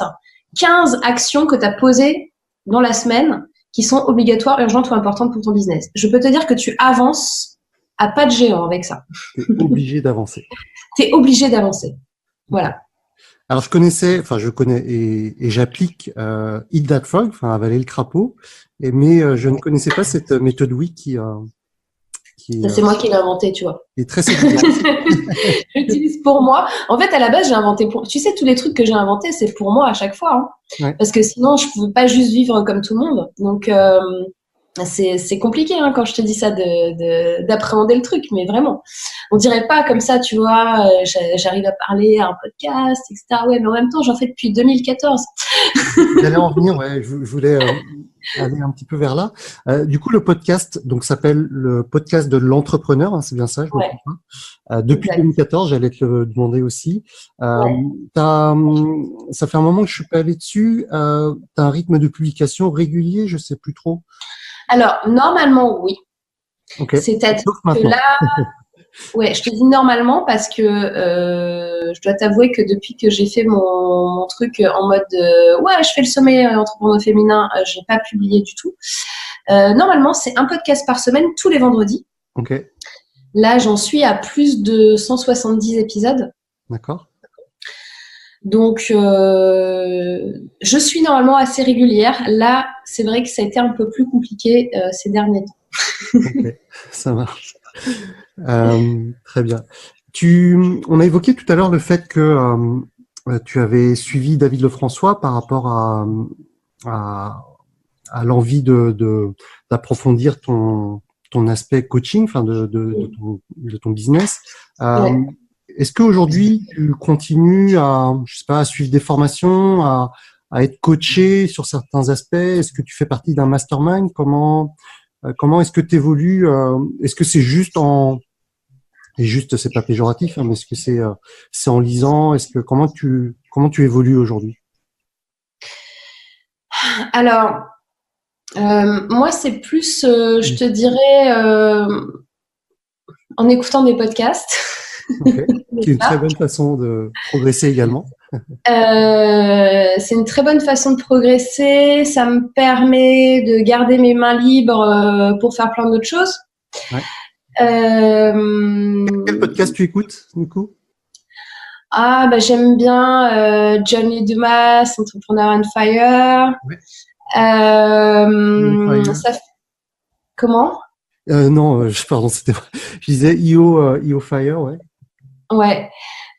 S3: 15 actions que tu as posées dans la semaine qui sont obligatoires, urgentes ou importantes pour ton business. Je peux te dire que tu avances à pas de géant avec ça.
S1: Tu es obligé d'avancer.
S3: Tu es obligé d'avancer. Voilà.
S1: Alors, je connais et j'applique Eat That Frog, avaler le crapaud, mais je ne connaissais pas cette méthode WUI qui
S3: c'est moi qui l'ai inventé, tu vois.
S1: Est très séduisante.
S3: J'utilise pour moi. En fait, à la base, j'ai inventé tu sais, tous les trucs que j'ai inventés, c'est pour moi à chaque fois. Hein. Parce que sinon, je pouvais pas juste vivre comme tout le monde. Donc, c'est compliqué quand je te dis ça d'appréhender le truc, mais vraiment. On dirait pas comme ça, tu vois, j'arrive à parler à un podcast, etc. Ouais, mais en même temps, j'en fais depuis 2014.
S1: J'allais en venir, je voulais aller un petit peu vers là. Du coup, le podcast s'appelle le podcast de l'entrepreneur, hein, c'est bien ça, je me trompe pas. Depuis 2014, j'allais te le demander aussi. Ça fait un moment que je suis pas allé dessus. T'as un rythme de publication régulier, je sais plus trop.
S3: Alors, normalement, oui. C'est-à-dire que là, je te dis normalement parce que je dois t'avouer que depuis que j'ai fait mon truc en mode je fais le sommet entrepreneur féminin, j'ai pas publié du tout. Normalement, c'est un podcast par semaine tous les vendredis. Là, j'en suis à plus de 170 épisodes.
S1: D'accord.
S3: Donc, je suis normalement assez régulière. Là, c'est vrai que ça a été un peu plus compliqué ces derniers temps.
S1: Ça marche. Très bien. On a évoqué tout à l'heure le fait que tu avais suivi David Lefrançois par rapport à l'envie d'approfondir ton aspect coaching, de ton business. Est-ce qu'aujourd'hui tu continues à suivre des formations, à être coaché sur certains aspects? Est-ce que tu fais partie d'un mastermind? Comment est-ce que tu évolues? Est-ce que c'est juste et juste, c'est pas péjoratif, hein, mais est-ce que c'est en lisant? Comment tu évolues aujourd'hui?
S3: Alors, moi, c'est plus, je te dirais, en écoutant des podcasts.
S1: Okay. C'est une très bonne façon de progresser également.
S3: C'est une très bonne façon de progresser. Ça me permet de garder mes mains libres pour faire plein d'autres choses.
S1: Ouais. Quel podcast tu écoutes, du coup?
S3: J'aime bien Johnny Dumas, Entrepreneur on Fire.
S1: Ouais.
S3: Comment?
S1: Non, pardon, je disais EO Fire, ouais.
S3: Ouais.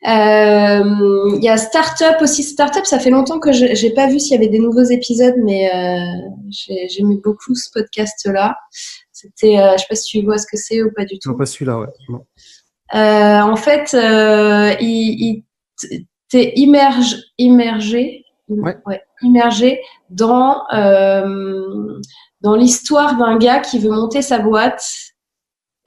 S3: Il y a Startup aussi. Startup, ça fait longtemps que j'ai pas vu s'il y avait des nouveaux épisodes, mais j'aimais beaucoup ce podcast-là. C'était, je sais pas si tu vois ce que c'est ou pas du tout.
S1: Non, pas celui-là, ouais. Non.
S3: En fait, t'es immergé dans l'histoire d'un gars qui veut monter sa boîte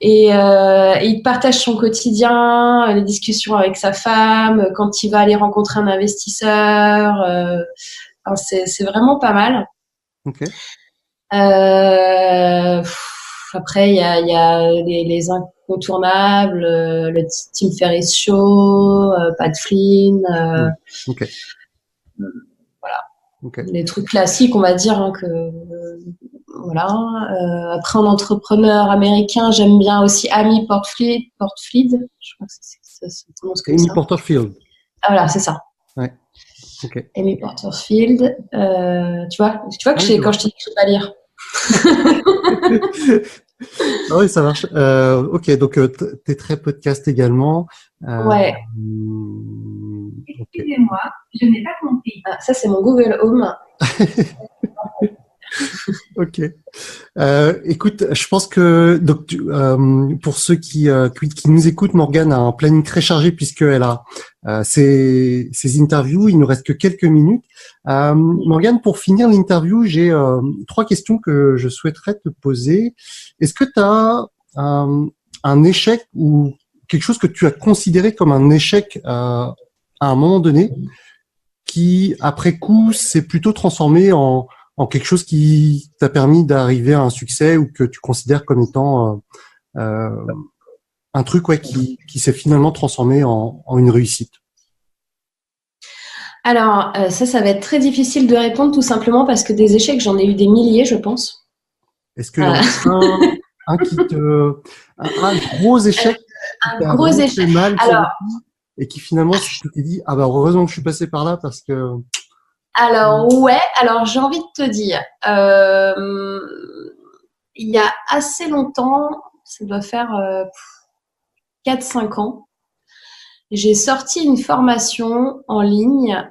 S3: et il partage son quotidien, les discussions avec sa femme, quand il va aller rencontrer un investisseur. C'est vraiment pas mal.
S1: Okay.
S3: Après, il y a les incontournables, le Tim Ferriss Show, Pat Flynn.
S1: Okay.
S3: Voilà.
S1: Okay.
S3: Les trucs classiques, on va dire. Hein, voilà. Après, en entrepreneur américain, j'aime bien aussi Amy Porterfield. Je crois que ça se prononce comme ça.
S1: Amy Porterfield.
S3: Ah, voilà, c'est ça.
S1: Ouais. Okay.
S3: Amy Porterfield. Tu vois que quand je t'ai dit que je ne sais pas lire.
S1: Ah oui, ça marche. Ok, donc t'es très podcast également.
S3: Ouais. Excusez-moi, je n'ai pas compris. Ah, ça, c'est mon Google Home.
S1: Ok. Écoute, je pense que donc pour ceux qui nous écoutent, Morgane a un planning très chargé puisqu'elle a ses interviews. Il nous reste que quelques minutes. Morgane, pour finir l'interview, j'ai 3 questions que je souhaiterais te poser. Est-ce que tu as un échec ou quelque chose que tu as considéré comme un échec à un moment donné, qui après coup s'est plutôt transformé en quelque chose qui t'a permis d'arriver à un succès ou que tu considères comme étant un truc qui s'est finalement transformé en une réussite?
S3: Alors, ça va être très difficile de répondre tout simplement parce que des échecs, j'en ai eu des milliers, je pense.
S1: Est-ce qu'il y en a un gros échec
S3: un gros échec
S1: mal et qui finalement tu t'es dit heureusement que je suis passé par là parce que...
S3: Alors j'ai envie de te dire, il y a assez longtemps, ça doit faire 4-5 ans, j'ai sorti une formation en ligne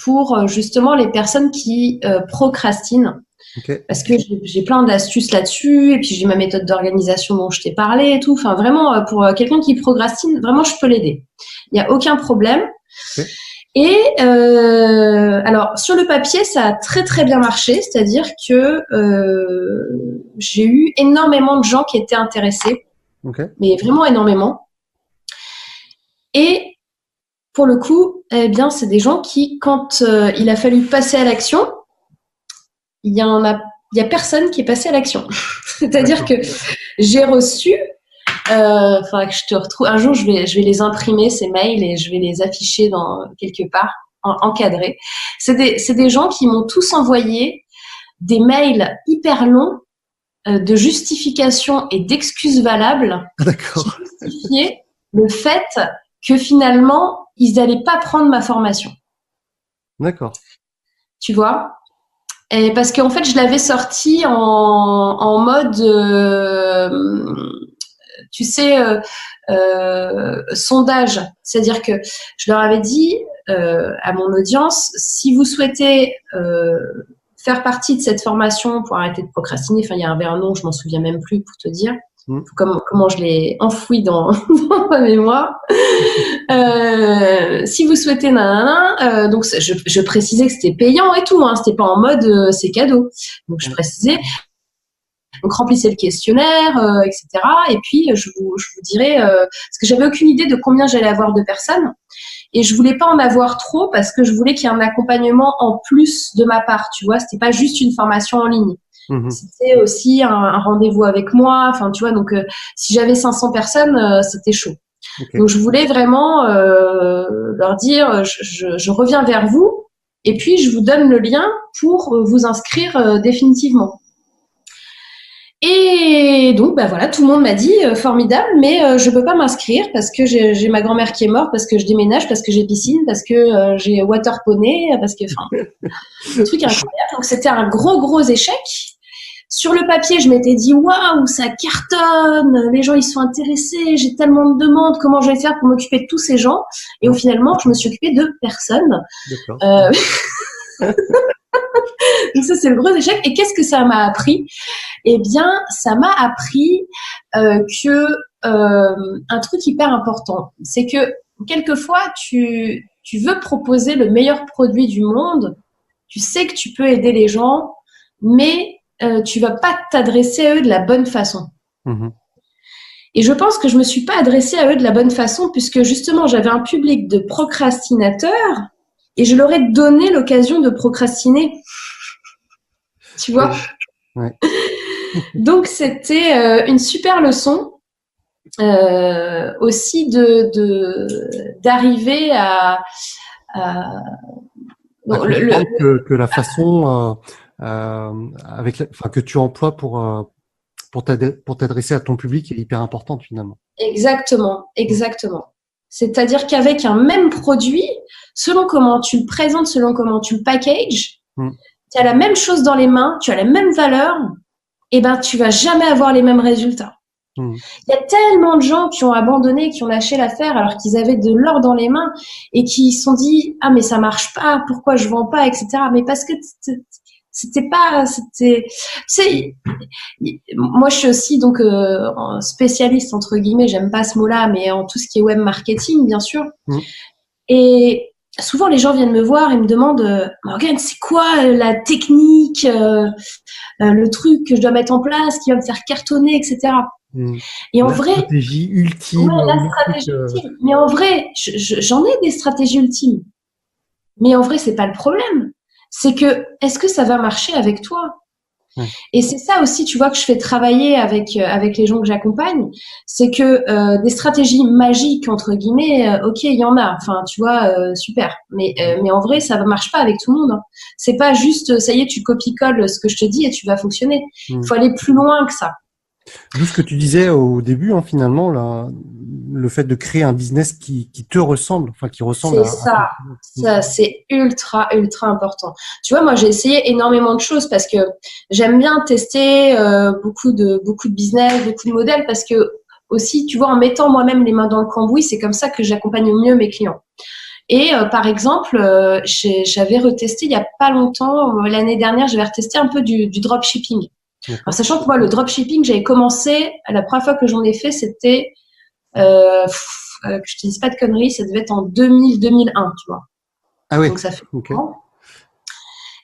S3: pour justement les personnes qui procrastinent.
S1: Okay.
S3: Parce que j'ai plein d'astuces là-dessus, et puis j'ai ma méthode d'organisation dont je t'ai parlé et tout. Enfin, vraiment, pour quelqu'un qui procrastine, vraiment, je peux l'aider. Il n'y a aucun problème.
S1: Okay.
S3: Et alors, sur le papier, ça a très, très bien marché. C'est-à-dire que j'ai eu énormément de gens qui étaient intéressés.
S1: Okay.
S3: Mais vraiment énormément. Et pour le coup, eh bien, c'est des gens qui, quand il a fallu passer à l'action, il y a personne qui est passé à l'action. C'est-à-dire que j'ai reçu, faudra que je te retrouve. Un jour, je vais les imprimer, ces mails, et je vais les afficher dans quelque part, encadrés. C'est des gens qui m'ont tous envoyé des mails hyper longs de justifications et d'excuses valables.
S1: D'accord.
S3: Qui justifiaient le fait que finalement, ils n'allaient pas prendre ma formation.
S1: D'accord.
S3: Tu vois ? Et parce qu'en fait, je l'avais sorti en mode, tu sais, sondage. C'est-à-dire que je leur avais dit à mon audience, si vous souhaitez faire partie de cette formation pour arrêter de procrastiner, enfin, il y avait un nom, je m'en souviens même plus pour te dire, comment je l'ai enfoui dans, dans ma mémoire. Si vous souhaitez donc je précisais que c'était payant et tout, hein, c'était pas en mode c'est cadeau. Donc je précisais. Donc remplissez le questionnaire, etc. Et puis je vous dirai parce que j'avais aucune idée de combien j'allais avoir de personnes et je voulais pas en avoir trop parce que je voulais qu'il y ait un accompagnement en plus de ma part. Tu vois, c'était pas juste une formation en ligne. C'était aussi un rendez-vous avec moi. Enfin, tu vois, donc si j'avais 500 personnes, c'était chaud. Okay. Donc je voulais vraiment leur dire, je reviens vers vous et puis je vous donne le lien pour vous inscrire définitivement. Et donc, bah voilà, tout le monde m'a dit formidable, mais je peux pas m'inscrire parce que j'ai ma grand-mère qui est morte, parce que je déménage, parce que j'ai piscine, parce que j'ai water poney, parce que, enfin, le truc incroyable. Donc c'était un gros échec. Sur le papier, je m'étais dit waouh, ça cartonne, les gens ils sont intéressés, j'ai tellement de demandes, comment je vais faire pour m'occuper de tous ces gens? Et au finalement, je me suis occupée de personne. D'accord. Donc ça c'est le gros échec. Et qu'est-ce que ça m'a appris? Eh bien, ça m'a appris que un truc hyper important, c'est que quelquefois tu veux proposer le meilleur produit du monde, tu sais que tu peux aider les gens, mais tu vas pas t'adresser à eux de la bonne façon. Et je pense que je me suis pas adressée à eux de la bonne façon puisque justement j'avais un public de procrastinateurs et je leur ai donné l'occasion de procrastiner. Tu vois? Ouais. Donc c'était une super leçon aussi d'arriver à
S1: que la façon que tu emploies pour t'adresser à ton public est hyper importante finalement.
S3: Exactement. C'est-à-dire qu'avec un même produit, selon comment tu le présentes, selon comment tu le packages, tu as la même chose dans les mains, tu as la même valeur, et ben tu vas jamais avoir les mêmes résultats. Il y a tellement de gens qui ont abandonné, qui ont lâché l'affaire alors qu'ils avaient de l'or dans les mains et qui se sont dit ah mais ça marche pas, pourquoi je vends pas, etc. Mais parce que moi je suis aussi donc spécialiste entre guillemets, j'aime pas ce mot-là, mais en tout ce qui est web marketing bien sûr. Et souvent les gens viennent me voir et me demandent Morgane, c'est quoi la technique, le truc que je dois mettre en place qui va me faire cartonner, etc. Et en vrai,
S1: la stratégie ultime.
S3: Ouais, la stratégie ultime. Mais en vrai, j'en ai des stratégies ultimes. Mais en vrai, c'est pas le problème. C'est que, est-ce que ça va marcher avec toi? Et c'est ça aussi, tu vois, que je fais travailler avec les gens que j'accompagne. C'est que des stratégies magiques, entre guillemets, ok, il y en a. Enfin, tu vois, super. Mais en vrai, ça ne marche pas avec tout le monde. Hein. C'est pas juste, ça y est, tu copies-colles ce que je te dis et tu vas fonctionner. Il faut aller plus loin que ça.
S1: D'où ce que tu disais au début, hein, finalement, là, le fait de créer un business qui te ressemble, enfin qui ressemble
S3: ça, c'est ultra important. Tu vois, moi j'ai essayé énormément de choses parce que j'aime bien tester beaucoup de business, beaucoup de modèles parce que aussi, tu vois, en mettant moi-même les mains dans le cambouis, c'est comme ça que j'accompagne au mieux mes clients. Et par exemple, j'avais retesté il y a pas longtemps, l'année dernière, j'avais retesté un peu du dropshipping. Alors, sachant que moi, le dropshipping, j'avais commencé, la première fois que j'en ai fait, c'était, que je te dise pas de conneries, ça devait être en 2000-2001, tu vois.
S1: Ah oui.
S3: Donc, ça fait longtemps.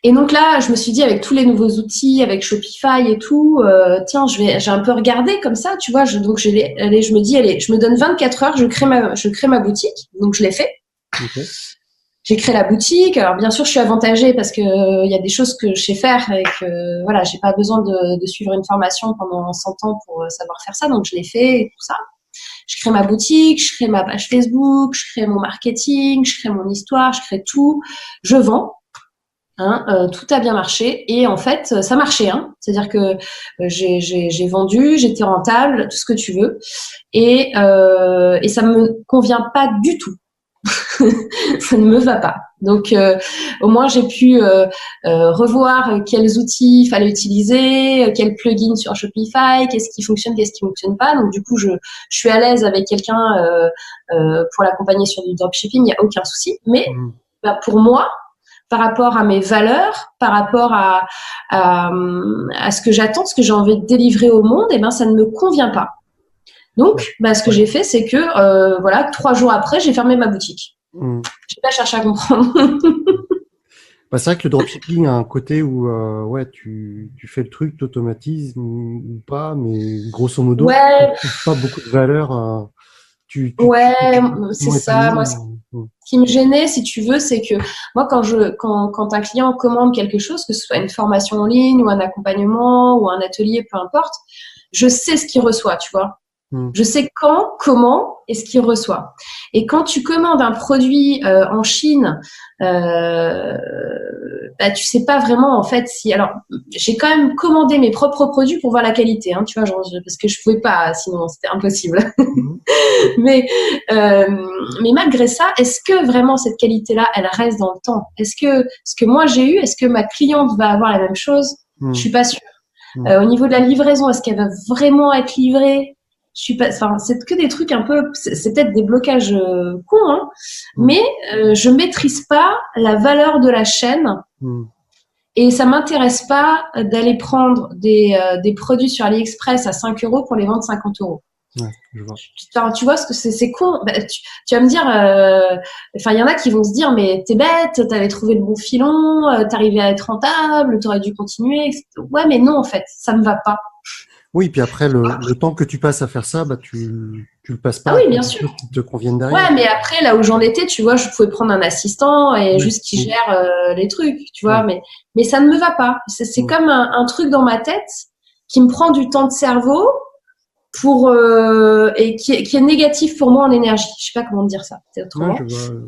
S3: Et donc là, je me suis dit, avec tous les nouveaux outils, avec Shopify et tout, tiens, j'ai un peu regardé comme ça, tu vois. Donc, je me dis, allez, je me donne 24 heures, je crée ma boutique. Donc, je l'ai fait. Okay. J'ai créé la boutique. Alors bien sûr, je suis avantagée parce que il y a des choses que je sais faire et que voilà, j'ai pas besoin de suivre une formation pendant 100 ans pour savoir faire ça. Donc je l'ai fait et tout ça. Je crée ma boutique, je crée ma page Facebook, je crée mon marketing, je crée mon histoire, je crée tout. Je vends. Tout a bien marché et en fait, ça marchait. C'est-à-dire que j'ai vendu, j'étais rentable, tout ce que tu veux, et ça me convient pas du tout. Ça ne me va pas. Donc, au moins, j'ai pu revoir quels outils il fallait utiliser, quels plugins sur Shopify, qu'est-ce qui fonctionne, qu'est-ce qui fonctionne pas. Donc, du coup, je suis à l'aise avec quelqu'un pour l'accompagner sur du dropshipping, il n'y a aucun souci. Mais pour moi, par rapport à mes valeurs, par rapport à ce que j'attends, ce que j'ai envie de délivrer au monde, et ben ça ne me convient pas. Donc, ce que j'ai fait, c'est que voilà, 3 jours après, j'ai fermé ma boutique. J'ai pas cherché à comprendre.
S1: C'est vrai que le dropshipping a un côté où tu fais le truc, t'automatises ou pas, mais grosso modo, tu trouves pas beaucoup de valeur.
S3: C'est ça. Moi, ce qui me gênait, si tu veux, c'est que moi, quand un client commande quelque chose, que ce soit une formation en ligne ou un accompagnement ou un atelier, peu importe, je sais ce qu'il reçoit, tu vois. Je sais quand, comment et ce qu'il reçoit. Et quand tu commandes un produit en Chine, tu sais pas vraiment en fait si. Alors, j'ai quand même commandé mes propres produits pour voir la qualité, hein, tu vois, parce que je pouvais pas, sinon c'était impossible. mais malgré ça, est-ce que vraiment cette qualité-là, elle reste dans le temps? Est-ce que ce que moi j'ai eu, est-ce que ma cliente va avoir la même chose? Je suis pas sûre. Au niveau de la livraison, est-ce qu'elle va vraiment être livrée? Je suis pas, enfin, c'est que des trucs un peu, c'est peut-être des blocages cons, hein, mais je maîtrise pas la valeur de la chaîne et ça m'intéresse pas d'aller prendre des produits sur AliExpress à 5 € pour les vendre 50 €.
S1: Ouais, je vois.
S3: Enfin, tu vois ce que c'est con. Tu vas me dire, enfin, il y en a qui vont se dire, mais t'es bête, t'avais trouvé le bon filon, t'arrivais à être rentable, t'aurais dû continuer. Etc. Ouais, mais non, en fait, ça me va pas.
S1: Oui, puis après, le temps que tu passes à faire ça, tu le passes pas.
S3: Ah oui, bien sûr.
S1: Qui te conviennent derrière.
S3: Ouais, mais après, là où j'en étais, tu vois, je pouvais prendre un assistant et juste qui gère les trucs, tu vois, mais ça ne me va pas. C'est comme un truc dans ma tête qui me prend du temps de cerveau et qui est négatif pour moi en énergie. Je sais pas comment dire ça, c'est autrement.
S1: Ouais, je vois.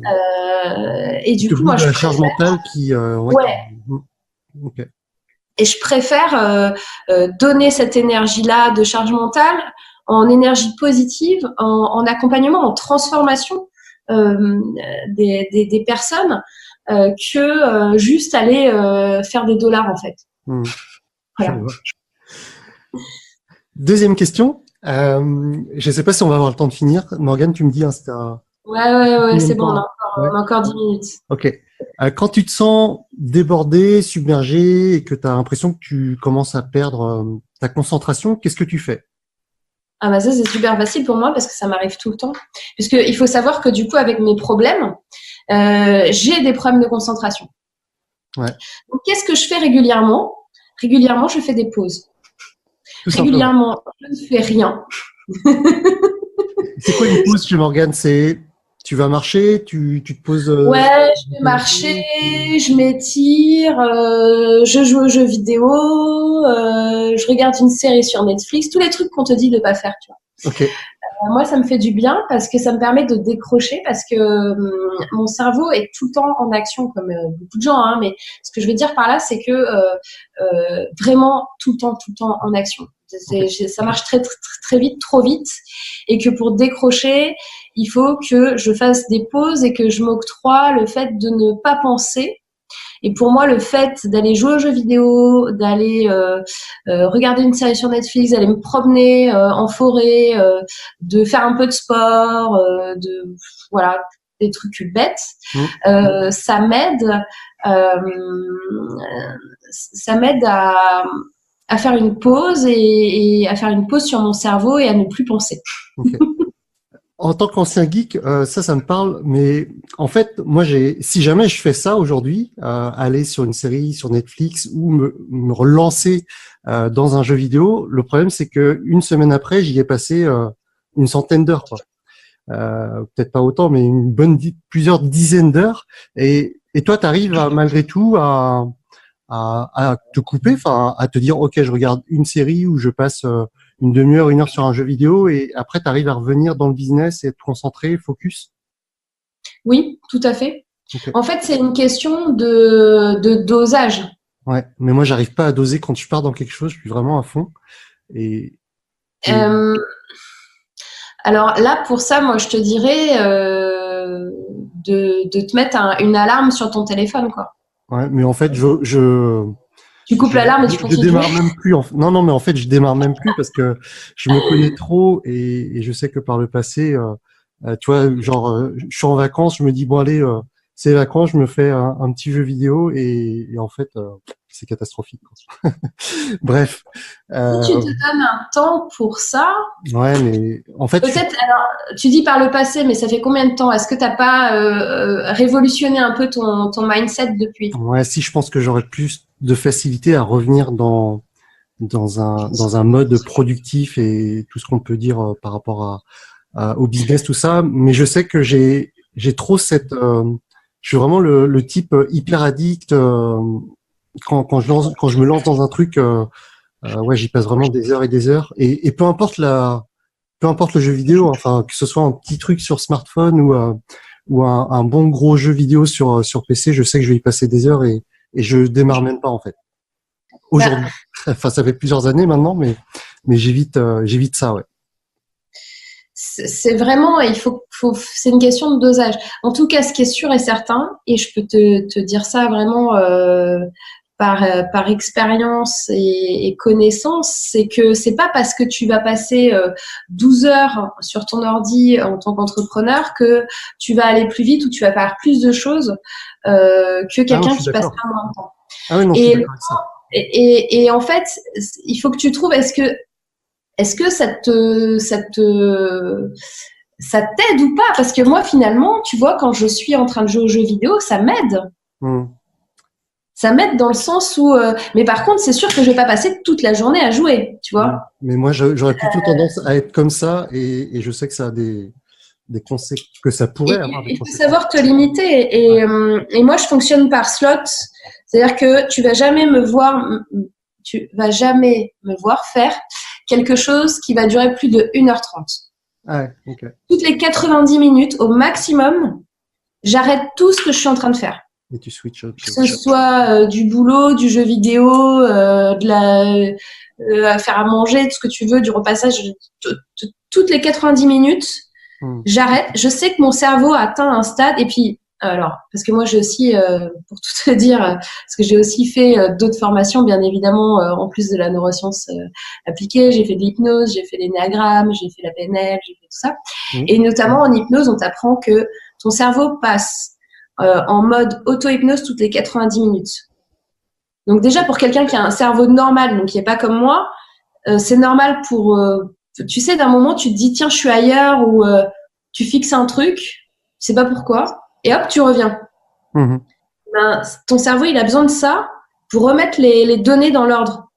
S3: Et du coup, moi,
S1: je la charge mentale qui.
S3: Ok. Et je préfère donner cette énergie-là de charge mentale en énergie positive, en accompagnement, en transformation des personnes que juste aller faire des dollars, en fait. Voilà.
S1: Deuxième question. Je ne sais pas si on va avoir le temps de finir. Morgane, tu me dis, c'était
S3: Ouais, c'est bon, on a encore 10 minutes.
S1: Ok. Quand tu te sens débordé, submergé et que tu as l'impression que tu commences à perdre ta concentration, qu'est-ce que tu fais?
S3: Ah ça, c'est super facile pour moi parce que ça m'arrive tout le temps. Puisqu'il faut savoir que du coup, avec mes problèmes, j'ai des problèmes de concentration.
S1: Ouais.
S3: Donc, qu'est-ce que je fais régulièrement? Régulièrement, je fais des pauses. Régulièrement, je ne fais rien.
S1: C'est quoi une pause chez Morgane? C'est tu vas marcher, tu te poses.
S3: Ouais, je vais marcher, je m'étire, je joue aux jeux vidéo, je regarde une série sur Netflix, tous les trucs qu'on te dit de pas faire, tu vois.
S1: Ok.
S3: Moi, ça me fait du bien parce que ça me permet de décrocher parce que mon cerveau est tout le temps en action comme beaucoup de gens, hein, mais ce que je veux dire par là, c'est que vraiment tout le temps en action. Ça marche très, très, très vite, trop vite, et que pour décrocher, il faut que je fasse des pauses et que je m'octroie le fait de ne pas penser. Et pour moi, le fait d'aller jouer aux jeux vidéo, d'aller regarder une série sur Netflix, d'aller me promener en forêt, de faire un peu de sport, voilà, des trucs bêtes, ça m'aide à faire une pause et à faire une pause sur mon cerveau et à ne plus penser.
S1: Okay. En tant qu'ancien geek, ça me parle, mais en fait, moi, si jamais je fais ça aujourd'hui, aller sur une série sur Netflix ou me relancer dans un jeu vidéo, le problème, c'est que une semaine après, j'y ai passé une centaine d'heures, quoi. Peut-être pas autant, mais plusieurs dizaines d'heures. Et toi, tu arrives malgré tout à te couper, enfin, à te dire, ok, je regarde une série où je passe une demi-heure, 1 heure sur un jeu vidéo et après, tu arrives à revenir dans le business et être concentré, focus?
S3: Oui, tout à fait. Okay. En fait, c'est une question de dosage.
S1: Ouais, mais moi, j'arrive pas à doser quand je pars dans quelque chose, je suis vraiment à fond.
S3: Alors là, pour ça, moi, je te dirais de te mettre une alarme sur ton téléphone, quoi.
S1: Ouais, mais en fait,
S3: tu coupes l'alarme et tu continues.
S1: Je démarre même plus. Non, mais en fait, je démarre même plus parce que je me connais trop et je sais que par le passé, tu vois, genre, je suis en vacances, je me dis bon allez, ces vacances, je me fais un petit jeu vidéo et en fait, c'est catastrophique, quoi. Bref.
S3: Si tu te donnes un temps pour ça,
S1: Ouais, mais en fait,
S3: peut-être, alors, tu dis par le passé, mais ça fait combien de temps? Est-ce que tu n'as pas révolutionné un peu ton mindset depuis?
S1: ouais, si je pense que j'aurais plus de facilité à revenir dans un mode productif et tout ce qu'on peut dire par rapport au business, tout ça. Mais je sais que j'ai trop je suis vraiment le type hyper addict. Quand je me lance dans un truc, ouais, j'y passe vraiment des heures et des heures. Et peu importe le jeu vidéo, enfin que ce soit un petit truc sur smartphone ou un bon gros jeu vidéo sur PC, je sais que je vais y passer des heures et je démarre même pas en fait. Aujourd'hui, enfin ça fait plusieurs années maintenant, mais j'évite ça, ouais.
S3: C'est vraiment, c'est une question de dosage. En tout cas, ce qui est sûr et certain, et je peux te dire ça vraiment par expérience et connaissance, c'est que c'est pas parce que tu vas passer 12 heures sur ton ordi en tant qu'entrepreneur que tu vas aller plus vite ou tu vas faire plus de choses que quelqu'un qui passe pas moins de temps.
S1: Ah oui, non, je suis d'accord avec ça.
S3: Et en fait, il faut que tu trouves, est-ce que ça t'aide ou pas? Parce que moi, finalement, tu vois, quand je suis en train de jouer aux jeux vidéo, ça m'aide. Ça m'aide dans le sens où... mais par contre, c'est sûr que je vais pas passer toute la journée à jouer, tu vois.
S1: Mais moi, j'aurais plutôt tendance à être comme ça et je sais que ça a des conséquences, que ça pourrait avoir des
S3: Il faut
S1: conséquences.
S3: savoir te limiter. Et moi, je fonctionne par slots. C'est-à-dire que tu vas jamais me voir faire quelque chose qui va durer plus de 1h30.
S1: Ah ouais, ok.
S3: Toutes les 90 minutes au maximum, j'arrête tout ce que je suis en train de faire.
S1: Et tu switches.
S3: Que ce soit du boulot, du jeu vidéo, faire à manger, tout ce que tu veux, du repassage, toutes les 90 minutes, j'arrête. Je sais que mon cerveau atteint un stade et puis alors, parce que moi j'ai aussi, pour tout te dire, parce que j'ai aussi fait d'autres formations, bien évidemment, en plus de la neuroscience appliquée, j'ai fait de l'hypnose, j'ai fait l'énéagramme, j'ai fait la PNL, j'ai fait tout ça. Et notamment en hypnose, on t'apprend que ton cerveau passe en mode auto-hypnose toutes les 90 minutes. Donc déjà, pour quelqu'un qui a un cerveau normal, donc qui n'est pas comme moi, c'est normal pour... tu sais, d'un moment, tu te dis, tiens, je suis ailleurs, ou tu fixes un truc, tu sais pas pourquoi, et hop, tu reviens. Ben, ton cerveau, il a besoin de ça pour remettre les données dans l'ordre.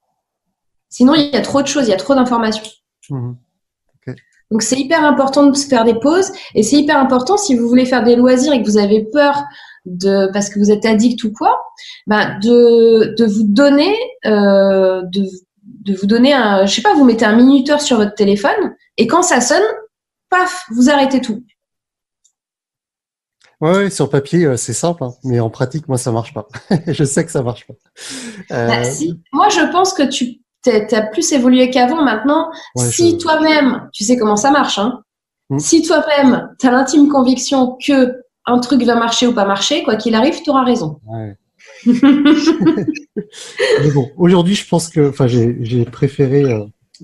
S3: Sinon, il y a trop de choses, il y a trop d'informations.
S1: Okay.
S3: Donc, c'est hyper important de faire des pauses, et c'est hyper important si vous voulez faire des loisirs et que vous avez peur parce que vous êtes addict ou quoi, ben de vous donner, de vous donner je sais pas, vous mettez un minuteur sur votre téléphone, et quand ça sonne, paf, vous arrêtez tout.
S1: Ouais, sur papier, c'est simple, hein, mais en pratique, moi, ça marche pas. Je sais que ça marche pas.
S3: Si. Moi, je pense que tu as plus évolué qu'avant. Maintenant,
S1: ouais,
S3: si toi-même, tu sais comment ça marche, hein, si toi-même, tu as l'intime conviction que un truc va marcher ou pas marcher, quoi qu'il arrive, tu auras raison.
S1: Ouais. Mais bon, aujourd'hui, je pense que, j'ai préféré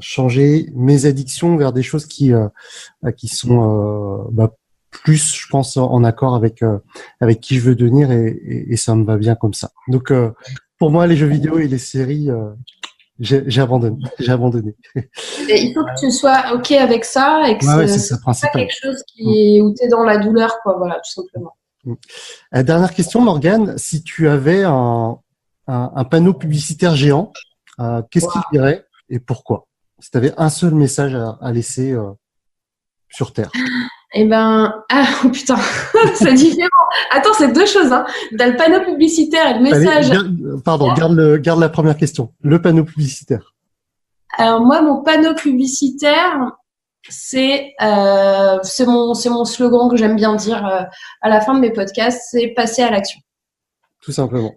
S1: changer mes addictions vers des choses qui sont plus, je pense, en accord avec qui je veux devenir et ça me va bien comme ça. Donc, pour moi, les jeux vidéo et les séries, j'ai abandonné.
S3: Et il faut que tu sois OK avec ça et que
S1: c'est
S3: pas quelque chose où tu es dans la douleur, quoi, voilà, tout simplement.
S1: Dernière question, Morgane, si tu avais un panneau publicitaire géant, qu'est-ce qu'il dirait et pourquoi? Si tu avais un seul message à laisser sur Terre.
S3: Eh ben, oh putain, c'est différent. Attends, c'est deux choses, hein. T'as le panneau publicitaire et le message.
S1: Allez, garde la première question. Le panneau publicitaire.
S3: Alors moi, mon panneau publicitaire, c'est mon slogan que j'aime bien dire à la fin de mes podcasts, c'est passer à l'action.
S1: Tout simplement.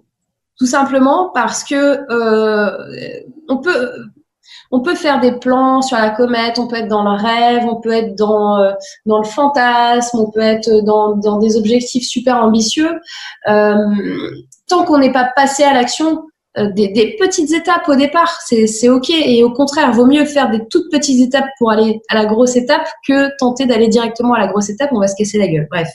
S3: Tout simplement parce que on peut faire des plans sur la comète, on peut être dans le rêve, on peut être dans le fantasme, on peut être dans des objectifs super ambitieux. Tant qu'on n'est pas passé à l'action, des petites étapes au départ, c'est ok, et au contraire, vaut mieux faire des toutes petites étapes pour aller à la grosse étape que tenter d'aller directement à la grosse étape, on va se casser la gueule. Bref.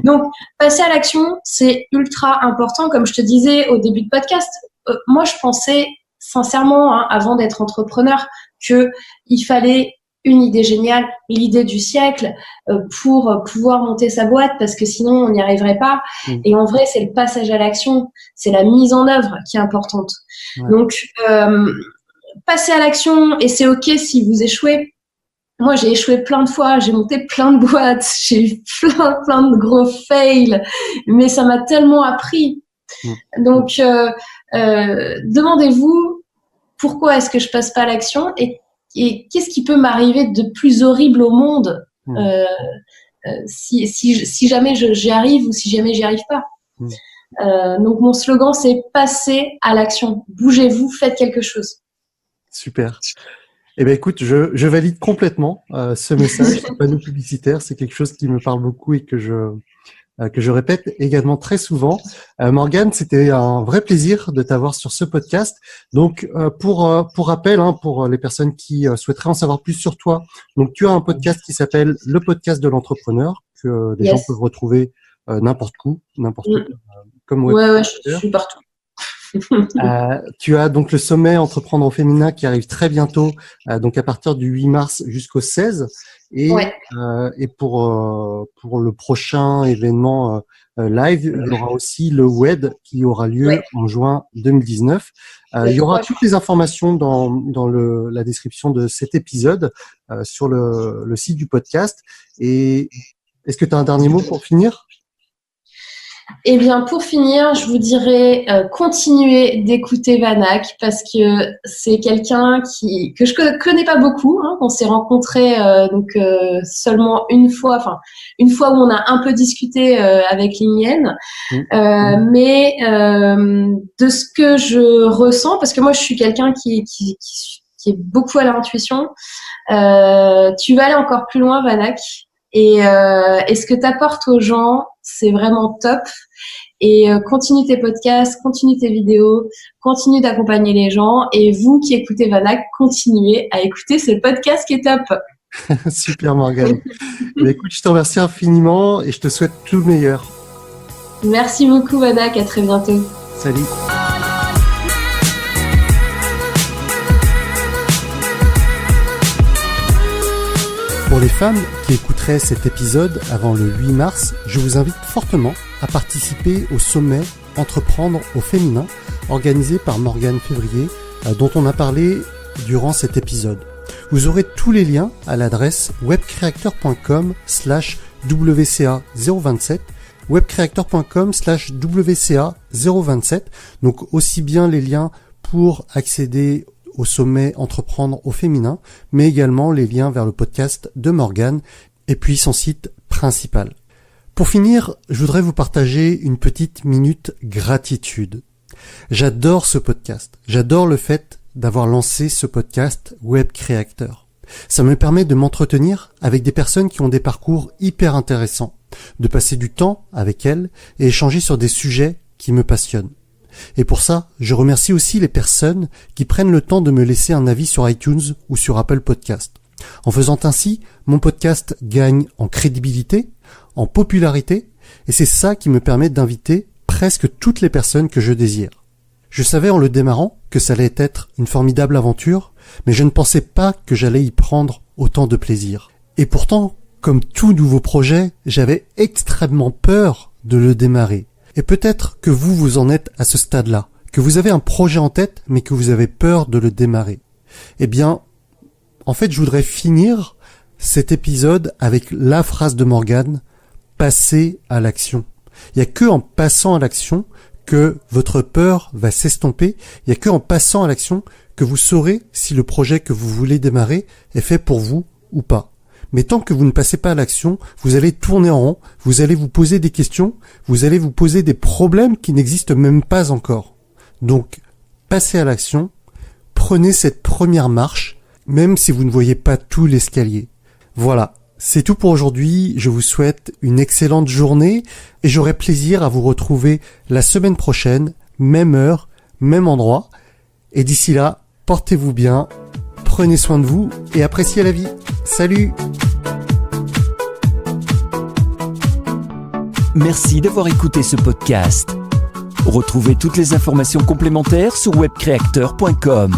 S3: Donc, passer à l'action, c'est ultra important. Comme je te disais au début de podcast, moi, je pensais sincèrement, avant d'être entrepreneur, que il fallait une idée géniale, l'idée du siècle, pour pouvoir monter sa boîte, parce que sinon on n'y arriverait pas. Et en vrai, c'est le passage à l'action, c'est la mise en œuvre qui est importante. Ouais. Donc, passer à l'action, et c'est ok si vous échouez. Moi, j'ai échoué plein de fois, j'ai monté plein de boîtes, j'ai eu plein de gros fails, mais ça m'a tellement appris. Donc, demandez-vous pourquoi est-ce que je passe pas à l'action, et qu'est-ce qui peut m'arriver de plus horrible au monde si jamais j'y arrive ou si jamais j'y arrive pas. Donc mon slogan, c'est passer à l'action. Bougez-vous, faites quelque chose.
S1: Super. Eh ben écoute, je valide complètement ce message. Ce panneau publicitaire, c'est quelque chose qui me parle beaucoup et que je répète également très souvent. Morgane, c'était un vrai plaisir de t'avoir sur ce podcast. Donc, pour rappel, pour les personnes qui souhaiteraient en savoir plus sur toi, donc tu as un podcast qui s'appelle Le Podcast de l'Entrepreneur, que les gens peuvent retrouver n'importe où, comme web.
S3: Ouais, je suis partout.
S1: Tu as donc le sommet Entreprendre au féminin qui arrive très bientôt, donc à partir du 8 mars jusqu'au 16. Et pour le prochain événement live, il y aura aussi le WED qui aura lieu en juin 2019. Il y aura toutes les informations dans la description de cet épisode sur le site du podcast. Et est-ce que tu as un dernier mot pour finir ?
S3: Eh bien, pour finir, je vous dirais continuez d'écouter Vanak, parce que c'est quelqu'un que je connais pas beaucoup. On s'est rencontrés seulement une fois où on a un peu discuté avec Liliane. Mais de ce que je ressens, parce que moi je suis quelqu'un qui est beaucoup à l'intuition, tu vas aller encore plus loin, Vanak. Et ce que tu apportes aux gens, c'est vraiment top. Et continue tes podcasts, continue tes vidéos, continue d'accompagner les gens. Et vous qui écoutez Vanak, continuez à écouter ce podcast qui est top.
S1: Super Morgane. Écoute, je te remercie infiniment et je te souhaite tout le meilleur.
S3: Merci beaucoup Vanak, à très bientôt.
S1: Salut. Pour les femmes qui écouteraient cet épisode avant le 8 mars, je vous invite fortement à participer au sommet Entreprendre au féminin organisé par Morgane Février, dont on a parlé durant cet épisode. Vous aurez tous les liens à l'adresse webcreator.com/WCA027, webcreator.com/WCA027, donc aussi bien les liens pour accéder au sommet Entreprendre au féminin, mais également les liens vers le podcast de Morgane et puis son site principal. Pour finir, je voudrais vous partager une petite minute gratitude. J'adore ce podcast. J'adore le fait d'avoir lancé ce podcast Web Creator. Ça me permet de m'entretenir avec des personnes qui ont des parcours hyper intéressants, de passer du temps avec elles et échanger sur des sujets qui me passionnent. Et pour ça, je remercie aussi les personnes qui prennent le temps de me laisser un avis sur iTunes ou sur Apple Podcast. En faisant ainsi, mon podcast gagne en crédibilité, en popularité, et c'est ça qui me permet d'inviter presque toutes les personnes que je désire. Je savais en le démarrant que ça allait être une formidable aventure, mais je ne pensais pas que j'allais y prendre autant de plaisir. Et pourtant, comme tout nouveau projet, j'avais extrêmement peur de le démarrer. Et peut-être que vous en êtes à ce stade-là, que vous avez un projet en tête, mais que vous avez peur de le démarrer. Eh bien, en fait, je voudrais finir cet épisode avec la phrase de Morgane, « Passez à l'action ». Il n'y a que en passant à l'action que votre peur va s'estomper. Il n'y a que en passant à l'action que vous saurez si le projet que vous voulez démarrer est fait pour vous ou pas. Mais tant que vous ne passez pas à l'action, vous allez tourner en rond, vous allez vous poser des questions, vous allez vous poser des problèmes qui n'existent même pas encore. Donc, passez à l'action, prenez cette première marche, même si vous ne voyez pas tout l'escalier. Voilà, c'est tout pour aujourd'hui. Je vous souhaite une excellente journée et j'aurai plaisir à vous retrouver la semaine prochaine, même heure, même endroit. Et d'ici là, portez-vous bien, prenez soin de vous et appréciez la vie. Salut!
S2: Merci d'avoir écouté ce podcast. Retrouvez toutes les informations complémentaires sur webcreator.com.